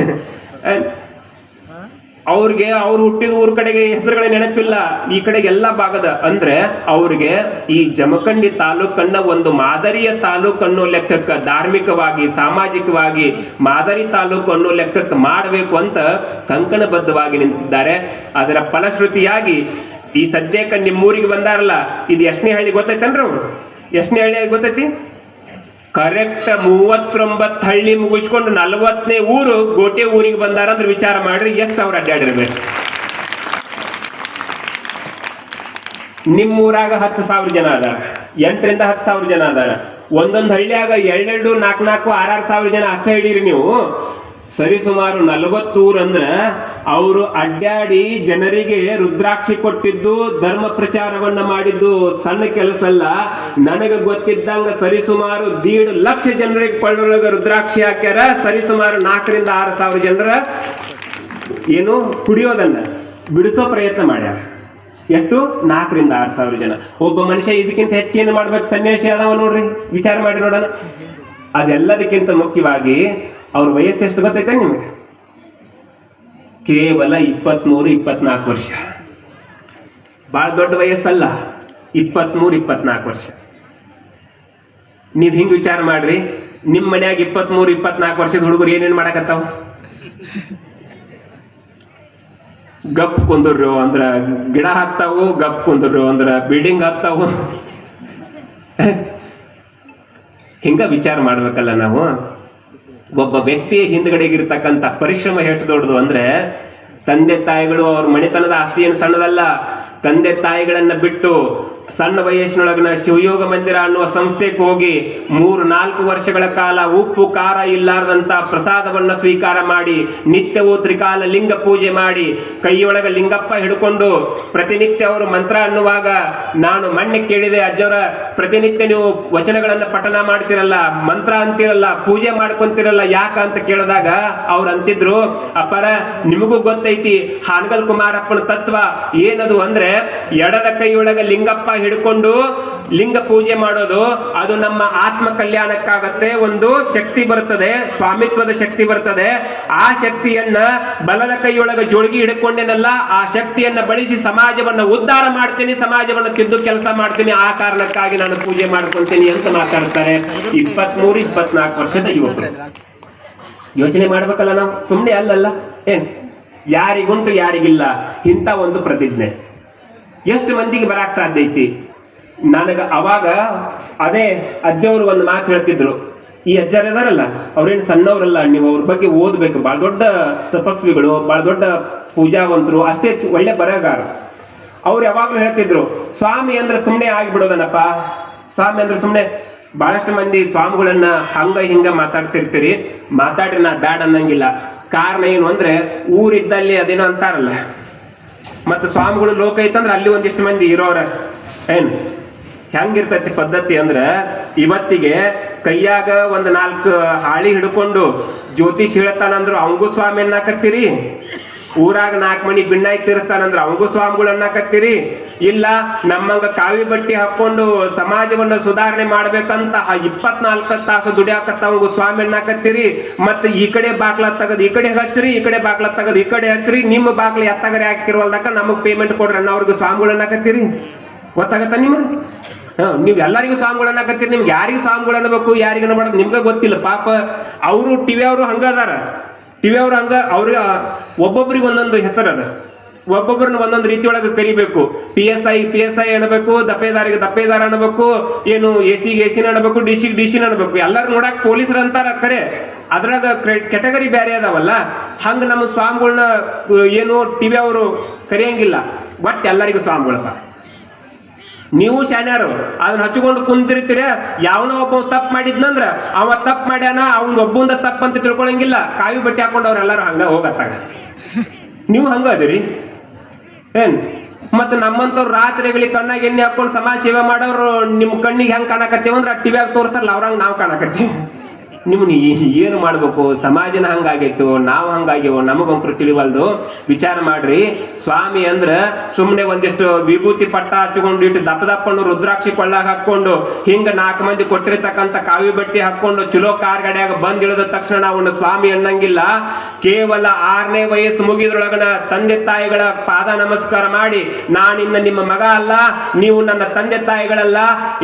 ಅವ್ರಿಗೆ ಅವ್ರು ಹುಟ್ಟಿದ ಊರ್ ಕಡೆಗೆ ಹೆಸರುಗಳ ನೆನಪಿಲ್ಲ, ಈ ಕಡೆಗೆ ಎಲ್ಲಾ ಭಾಗದ. ಅಂದ್ರೆ ಅವ್ರಿಗೆ ಈ ಜಮಖಂಡಿ ತಾಲೂಕನ್ನ ಒಂದು ಮಾದರಿಯ ತಾಲೂಕು ಅನ್ನೋ ಲೆಕ್ಕಕ್ಕೆ, ಧಾರ್ಮಿಕವಾಗಿ ಸಾಮಾಜಿಕವಾಗಿ ಮಾದರಿ ತಾಲೂಕು ಅನ್ನೋ ಲೆಕ್ಕಕ್ಕೆ ಮಾಡಬೇಕು ಅಂತ ಕಂಕಣಬದ್ಧವಾಗಿ ನಿಂತಿದ್ದಾರೆ. ಅದರ ಫಲಶ್ರುತಿಯಾಗಿ ಈ ಸದ್ಯಕ್ಕೆ ನಿಮ್ಮೂರಿಗೆ ಬಂದಾರಲ್ಲ, ಇದು ಎಷ್ಟನೇ ಹಳ್ಳಿ ಗೊತ್ತೈತನ್ರಿ? ಅವ್ರು ಎಷ್ಟನೇ ಹಳ್ಳಿ ಗೊತ್ತೈತಿ? ಕರೆಕ್ಟ್ 39 ಹಳ್ಳಿ ಮುಗಿಸ್ಕೊಂಡು 40ನೇ ಊರು ಗೋಟೆ ಊರಿಗೆ ಬಂದಾರ ಅಂದ್ರೆ ವಿಚಾರ ಮಾಡ್ರಿ ಎಷ್ಟು ಅವ್ರು ಅಡ್ಡಾಡಿರ್ಬೇಕು. ನಿಮ್ಮೂರಾಗ 10,000 ಜನ ಅದಾರ, 8ರಿಂದ 10,000 ಜನ ಅದಾರ. ಒಂದೊಂದು ಹಳ್ಳಿಯಾಗ 2, 4, 6,000 ಜನ ಅಷ್ಟೇ ಹಿಡೀರಿ ನೀವು. ಸರಿ ಸುಮಾರು 40 ಊರು ಅಂದ್ರ ಅವರು ಅಡ್ಡಾಡಿ ಜನರಿಗೆ ರುದ್ರಾಕ್ಷಿ ಕೊಟ್ಟಿದ್ದು, ಧರ್ಮ ಪ್ರಚಾರವನ್ನ ಮಾಡಿದ್ದು ಸಣ್ಣ ಕೆಲಸ ಅಲ್ಲ. ನನಗೆ ಗೊತ್ತಿದ್ದಂಗ ಸರಿಸುಮಾರು 1.5 ಲಕ್ಷ ಜನರಿಗೆ ಕೊಳ್ಳೊಳಗ ರುದ್ರಾಕ್ಷಿ ಹಾಕ್ಯಾರ. ಸರಿಸುಮಾರು 4ರಿಂದ 6,000 ಜನರ ಏನು ಕುಡಿಯೋದನ್ನ ಬಿಡಿಸೋ ಪ್ರಯತ್ನ ಮಾಡ್ಯಾರ. ಎಷ್ಟು? 4ರಿಂದ 6,000 ಜನ. ಒಬ್ಬ ಮನುಷ್ಯ ಇದಕ್ಕಿಂತ ಹೆಚ್ಚೇನು ಮಾಡ್ಬೇಕು? ಸನ್ಯಾಸಿ ಅದಾವ ನೋಡ್ರಿ, ವಿಚಾರ ಮಾಡಿ ನೋಡೋಣ. ಅದೆಲ್ಲದಕ್ಕಿಂತ ಮುಖ್ಯವಾಗಿ ಅವ್ರ ವಯಸ್ಸು ಎಷ್ಟು ಗೊತ್ತೈತೆ ನಿಮ್ಗೆ? ಕೇವಲ 23-24 ವರ್ಷ. ಬಹಳ ದೊಡ್ಡ ವಯಸ್ಸಲ್ಲ, 23-24 ವರ್ಷ. ನೀವ್ ಹಿಂಗ್ ವಿಚಾರ ಮಾಡ್ರಿ, ನಿಮ್ ಮನ್ಯಾಗ 23-24 ವರ್ಷದ ಹುಡುಗರು ಏನೇನ್ ಮಾಡಕತ್ತಾವ? ಗಪ್ ಕುಂದ್ರು ಅಂದ್ರ ಗಿಡ ಹಾಕ್ತಾವು, ಗಪ್ ಕುಂದ್ರು ಅಂದ್ರ ಬಿಲ್ಡಿಂಗ್ ಹಾಕ್ತಾವು. ಹಿಂಗ ವಿಚಾರ ಮಾಡ್ಬೇಕಲ್ಲ ನಾವು. ಒಬ್ಬ ವ್ಯಕ್ತಿಯ ಹಿಂದ್ಗಡೆಗಿರ್ತಕ್ಕಂಥ ಪರಿಶ್ರಮ ಎಷ್ಟು ದೊಡ್ಡದು ಅಂದ್ರೆ, ತಂದೆ ತಾಯಿಗಳು ಅವ್ರ ಮನೆತನದ ಆಸ್ತಿ ಏನು ಸಣ್ಣದಲ್ಲ. ತಂದೆ ತಾಯಿಗಳನ್ನ ಬಿಟ್ಟು ಸಣ್ಣ ವಯಸ್ಸಿನೊಳಗಿನ ಶಿವಯೋಗ ಮಂದಿರ ಅನ್ನುವ ಸಂಸ್ಥೆಗೆ ಹೋಗಿ 3-4 ವರ್ಷಗಳ ಕಾಲ ಉಪ್ಪು ಖಾರ ಇಲ್ಲಾರ್ದಂತ ಪ್ರಸಾದವನ್ನ ಸ್ವೀಕಾರ ಮಾಡಿ, ನಿತ್ಯವೂ ತ್ರಿಕಾಲ ಲಿಂಗ ಪೂಜೆ ಮಾಡಿ, ಕೈಯೊಳಗ ಲಿಂಗಪ್ಪ ಹಿಡ್ಕೊಂಡು ಪ್ರತಿನಿತ್ಯ ಅವರು ಮಂತ್ರ ಅನ್ನುವಾಗ ನಾನು ಮಣ್ಣೆ ಕೇಳಿದೆ, ಅಜ್ಜವರ ಪ್ರತಿನಿತ್ಯ ನೀವು ವಚನಗಳನ್ನ ಪಠನ ಮಾಡ್ತಿರಲ್ಲ, ಮಂತ್ರ ಅಂತಿರಲ್ಲ, ಪೂಜೆ ಮಾಡ್ಕೊಂತಿರಲ್ಲ, ಯಾಕ ಅಂತ ಕೇಳಿದಾಗ ಅವ್ರು ಅಂತಿದ್ರು, ಅಪ್ಪರ ನಿಮಗೂ ಗೊತ್ತೈತಿ ಹಾನಗಲ್ ಕುಮಾರಪ್ಪನ ತತ್ವ ಏನದು ಅಂದ್ರೆ, ಎಡದ ಕೈಯೊಳಗ ಲಿಂಗಪ್ಪ ಹಿಡ್ಕೊಂಡು ಲಿಂಗ ಪೂಜೆ ಮಾಡೋದು, ಅದು ನಮ್ಮ ಆತ್ಮ ಕಲ್ಯಾಣಕ್ಕಾಗತ್ತೆ. ಒಂದು ಶಕ್ತಿ ಬರ್ತದೆ, ಸ್ವಾಮಿತ್ವದ ಶಕ್ತಿ ಬರ್ತದೆ. ಆ ಶಕ್ತಿಯನ್ನ ಬಲದ ಕೈಯೊಳಗ ಜೋಳಿಗೆ ಹಿಡ್ಕೊಂಡೇನಲ್ಲ, ಆ ಶಕ್ತಿಯನ್ನ ಬಳಸಿ ಸಮಾಜವನ್ನ ಉದ್ಧಾರ ಮಾಡ್ತೀನಿ, ಸಮಾಜವನ್ನ ತಿದ್ದು ಕೆಲಸ ಮಾಡ್ತೀನಿ, ಆ ಕಾರಣಕ್ಕಾಗಿ ನಾನು ಪೂಜೆ ಮಾಡ್ಕೊಂತೀನಿ ಅಂತ ಮಾತಾಡ್ತಾರೆ 23-24 ವರ್ಷದ ಯುವಕರು. ಯೋಚನೆ ಮಾಡ್ಬೇಕಲ್ಲ ನಾವು, ಸುಮ್ಮನೆ ಅಲ್ಲಲ್ಲ. ಯಾರಿಗುಂಟು ಯಾರಿಗಿಲ್ಲ ಇಂಥ ಒಂದು ಪ್ರತಿಜ್ಞೆ ಎಷ್ಟು ಮಂದಿಗೆ ಬರಾಕ್ ಸಾಧ್ಯ ಐತಿ? ನನಗ ಅವಾಗ ಅದೇ ಅಜ್ಜವರು ಒಂದು ಮಾತು ಹೇಳ್ತಿದ್ರು, ಈ ಅಜ್ಜರು ಇದಾರಲ್ಲ ಅವ್ರೇನು ಸಣ್ಣವರಲ್ಲ, ನೀವು ಅವ್ರ ಬಗ್ಗೆ ಓದ್ಬೇಕು, ಬಹಳ ದೊಡ್ಡ ತಪಸ್ವಿಗಳು, ಬಹಳ ದೊಡ್ಡ ಪೂಜಾವಂತರು, ಅಷ್ಟೇ ಒಳ್ಳೆ ಬರಹಗಾರ. ಅವ್ರು ಯಾವಾಗ್ಲೂ ಹೇಳ್ತಿದ್ರು, ಸ್ವಾಮಿ ಅಂದ್ರೆ ಸುಮ್ಮನೆ ಆಗಿಬಿಡೋದನಪ್ಪ, ಸ್ವಾಮಿ ಅಂದ್ರೆ ಸುಮ್ಮನೆ. ಬಹಳಷ್ಟು ಮಂದಿ ಸ್ವಾಮಿಗಳನ್ನ ಹಂಗ ಹಿಂಗ ಮಾತಾಡ್ತಿರ್ತೀರಿ, ಮಾತಾಡ್ರಿ, ನಾ ಬ್ಯಾಡ್ ಅನ್ನಂಗಿಲ್ಲ. ಕಾರಣ ಏನು ಅಂದ್ರೆ, ಊರಿದ್ದಲ್ಲಿ ಅದೇನೋ ಅಂತಾರಲ್ಲ, ಮತ್ತೆ ಸ್ವಾಮಿಗಳು ಲೋಕ ಐತಂದ್ರೆ ಅಲ್ಲಿ ಒಂದಿಷ್ಟು ಮಂದಿ ಇರೋರ. ಏನ್ ಹೆಂಗಿರ್ತೈತಿ ಪದ್ಧತಿ ಅಂದ್ರೆ, ಇವತ್ತಿಗೆ ಕೈಯಾಗ 1-4 ಹಾಳಿ ಹಿಡ್ಕೊಂಡು ಜ್ಯೋತಿಷ್ ಹೇಳ್ತಾನಂದ್ರು ಅವಂಗೂ ಸ್ವಾಮಿ ಅನ್ನಕತ್ತೀರಿ, ಊರಾಗ 4 ಮನಿ ಬಿಣ್ಣಾಯಿ ತೀರಿಸ್ತಾನಂದ್ರ ಅವಂಗೂ ಸ್ವಾಮಿಗಳು ಅನ್ನಕತ್ತೀರಿ, ಇಲ್ಲ ನಮ್ಮಂಗ ಕಾವಿ ಬಟ್ಟಿ ಹಾಕೊಂಡು ಸಮಾಜವನ್ನ ಸುಧಾರಣೆ ಮಾಡ್ಬೇಕಂತ 24 ತಾಸು ದುಡಿಯಾಕತ್ತವಂಗು ಸ್ವಾಮಿ ಅನ್ನಕತ್ತೀರಿ, ಮತ್ತೆ ಈ ಕಡೆ ಬಾಕ್ಲ ತಗದ್ ಈ ಕಡೆ ಹಚ್ಚ್ರಿ, ಈ ಕಡೆ ಬಾಕ್ಲ ತಗದ್ ಈ ಕಡೆ ಹಚ್ಚ್ರಿ, ನಿಮ್ಮ ಬಾಕ್ಲ ಎತ್ತಗರೆ ಹಾಕಿರುವಲ್ದಕ್ಕ ನಮಗ್ ಪೇಮೆಂಟ್ ಕೊಡ್ರಿ ಅನ್ನೋರ್ಗು ಸ್ವಾಮಿಗಳು ಅನ್ನಕತ್ತೀರಿ. ಗೊತ್ತಾಗತ್ತ ನಿಮ್ಗೆ? ನೀವ್ ಎಲ್ಲರಿಗೂ ಸ್ವಾಮಿಗಳು ಅನ್ನಕತ್ತೀರಿ, ನಿಮ್ಗೆ ಯಾರಿಗೂ ಸ್ವಾಮಿಗಳು ಅನ್ನಬೇಕು, ಯಾರಿಗೂ ಮಾಡೋದು ನಿಮ್ಗೆ ಗೊತ್ತಿಲ್ಲ. ಪಾಪ ಅವರು ಟಿವಿ ಅವರು ಹಂಗ ಅದಾರ, ಟಿವಿ ಅವ್ರು ಹಂಗ, ಅವ್ರಿಗೆ ಒಬ್ಬೊಬ್ರಿಗೆ ಒಂದೊಂದು ಹೆಸರು ಅದ. ಒಬ್ಬೊಬ್ಬರನ್ನ ಒಂದೊಂದು ರೀತಿ ಒಳಗೆ ಕರಿಬೇಕು. PSI ಅನ್ನಬೇಕು, ದಪ್ಪೇದಾರಿಗೆ ದಪ್ಪೇದಾರ ಅನ್ನಬೇಕು, ಏನು ಎಸಿನ ಅನ್ನಬೇಕು, ಡಿಸಿನ ಅನ್ನಬೇಕು. ಎಲ್ಲರೂ ನೋಡಕ್ ಪೊಲೀಸರು ಅಂತಾರ ಕರೆ, ಅದ್ರಾಗ ಕೆಟಗರಿ ಬೇರೆ ಅದಾವಲ್ಲ. ಹಂಗ ನಮ್ಮ ಸ್ವಾಮಿಗಳನ್ನ ಏನು ಟಿವಿ ಅವರು ಕರಿಯಂಗಿಲ್ಲ, ಬಟ್ ಎಲ್ಲರಿಗೂ ಸ್ವಾಮಿಗಳಪ್ಪ. ನೀವು ಶಾಣ್ಯಾರು ಅದನ್ನ ಹಚ್ಚಿಕೊಂಡು ಕುಂತಿರ್ತೀರ. ಯಾವನೋ ಒಬ್ಬ ತಪ್ಪು ಮಾಡಿದ್ನಂದ್ರ ಅವ ತಪ್ಪು ಮಾಡ್ಯಾನ, ಅವ್ನ ಒಬ್ಬಂದ ತಪ್ಪು ಅಂತ ತಿಳ್ಕೊಳಂಗಿಲ್ಲ. ಕಾವಿ ಬಟ್ಟೆ ಹಾಕೊಂಡು ಅವ್ರೆಲ್ಲಾರು ಹಂಗ ಹೋಗತ್ತಾಗ. ನೀವು ಹಂಗ ಅದಿರಿ ಏನ್? ಮತ್ತ ನಮ್ಮಂತವ್ರು ರಾತ್ರಿಗಳಿಗೆ ಕಣ್ಣಾಗ ಎಣ್ಣೆ ಹಾಕೊಂಡು ಸಮಾಜ ಸೇವೆ ಮಾಡೋರು ನಿಮ್ ಕಣ್ಣಿಗೆ ಹೆಂಗ್ ಕಾಣಕತ್ತೇವಂದ್ರ ಟಿವಿಯಾಗ ತೋರ್ತಾರಲ್ಲ ಅವ್ರಂಗ ನಾವು ಕಾಣಕತ್ತೀವಿ. ನಿಮ್ನ ಏನು ಮಾಡ್ಬೇಕು? ಸಮಾಜನ ಹಂಗಾಗೈತು, ನಾವು ಹಂಗಾಗ್ಯವು, ನಮಗಂಕರು ತಿಳಿವಲ್ದು. ವಿಚಾರ ಮಾಡ್ರಿ. ಸ್ವಾಮಿ ಅಂದ್ರ ಸುಮ್ನೆ ಒಂದಿಷ್ಟು ವಿಭೂತಿ ಪಟ್ಟ ಹಚ್ಕೊಂಡು ಇಟ್ಟು ದಪ್ಪನ್ನು ರುದ್ರಾಕ್ಷಿ ಕೊಳ್ಳಾಗ ಹಾಕೊಂಡು ಹಿಂಗ 4 ಮಂದಿ ಕೊಟ್ಟಿರ್ತಕ್ಕಂಥ ಕಾವಿ ಬಟ್ಟೆ ಹಾಕೊಂಡು ಚಲೋ ಕಾರ್ ಗಾಡಿಯಾಗ ಬಂದ್ ಇಳಿದ ತಕ್ಷಣ ಅವನ ಸ್ವಾಮಿ ಅನ್ನಂಗಿಲ್ಲ. ಕೇವಲ 6ನೇ ವಯಸ್ಸು ಮುಗಿದ್ರೊಳಗನ ತಂದೆ ತಾಯಿಗಳ ಪಾದ ನಮಸ್ಕಾರ ಮಾಡಿ, ನಾನಿನ್ನ ನಿಮ್ಮ ಮಗ ಅಲ್ಲ, ನೀವು ನನ್ನ ತಂದೆ ತಾಯಿಗಳಲ್ಲ,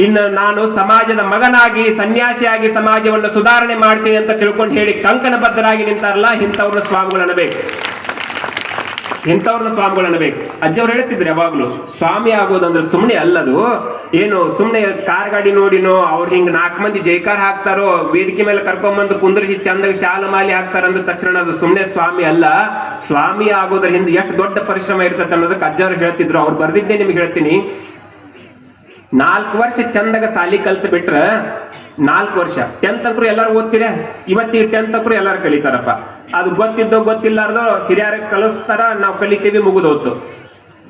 ಇನ್ನು ನಾನು ಸಮಾಜದ ಮಗನಾಗಿ ಸನ್ಯಾಸಿಯಾಗಿ ಸಮಾಜವನ್ನು ಸುಧಾರಣೆ ಮಾಡ್ತೀನಿ ಅಂತ ತಿಳ್ಕೊಂಡು ಹೇಳಿ ಕಂಕಣಬದ್ಧರಾಗಿ ನಿಂತಾರಲ್ಲ, ಇಂಥವ್ರನ್ನ ಸ್ವಾಮಿಗಳು ಅನ್ನಬೇಕು. ಅಜ್ಜವ್ರು ಹೇಳ್ತಿದ್ರು ಯಾವಾಗ್ಲೂ, ಸ್ವಾಮಿ ಆಗೋದಂದ್ರೆ ಸುಮ್ಮನೆ ಅಲ್ಲದು. ಏನು ಸುಮ್ಮನೆ ಕಾರ್ ಗಾಡಿ ನೋಡಿನೋ ಅವ್ರು ಹಿಂಗ್ 4 ಮಂದಿ ಜೈಕಾರ ಹಾಕ್ತಾರೋ, ವೇದಿಕೆ ಮೇಲೆ ಕರ್ಕೊಂಡ್ಬಂದು ಕುಂದ್ರಿಸಿ ಚಂದಾಗ ಶಾಲ ಮಾಲಿ ಹಾಕ್ತಾರ ಅಂದ ತಕ್ಷಣ ಅದು ಸುಮ್ಮನೆ ಸ್ವಾಮಿ ಅಲ್ಲ. ಸ್ವಾಮಿ ಆಗೋದ್ರ ಹಿಂದೆ ಎಷ್ಟು ದೊಡ್ಡ ಪರಿಶ್ರಮ ಇರ್ತದೆ ಅನ್ನೋದಕ್ಕೆ ಅಜ್ಜವ್ರು ಹೇಳ್ತಿದ್ರು. ಅವ್ರು ಬರ್ದಿದ್ದೆ ನಿಮ್ಗೆ ಹೇಳ್ತೀನಿ. 4 ವರ್ಷ ಚಂದಾಗ ಸಾಲಿ ಕಲ್ತು ಬಿಟ್ರ, 4 ವರ್ಷ 10th ಅಂಕರು ಎಲ್ಲಾರು ಓದ್ತೀರ. ಇವತ್ತಿಗೆ 10th ಅಂಕರು ಎಲ್ಲಾರು ಕಲಿತಾರಪ್ಪ. ಅದು ಗೊತ್ತಿದ್ದೋ ಗೊತ್ತಿಲ್ಲಾರ್ದೋ ಹಿರಿಯರ ಕಲಿಸ್ತಾರ, ನಾವು ಕಲಿತೀವಿ, ಮುಗಿದೋತು.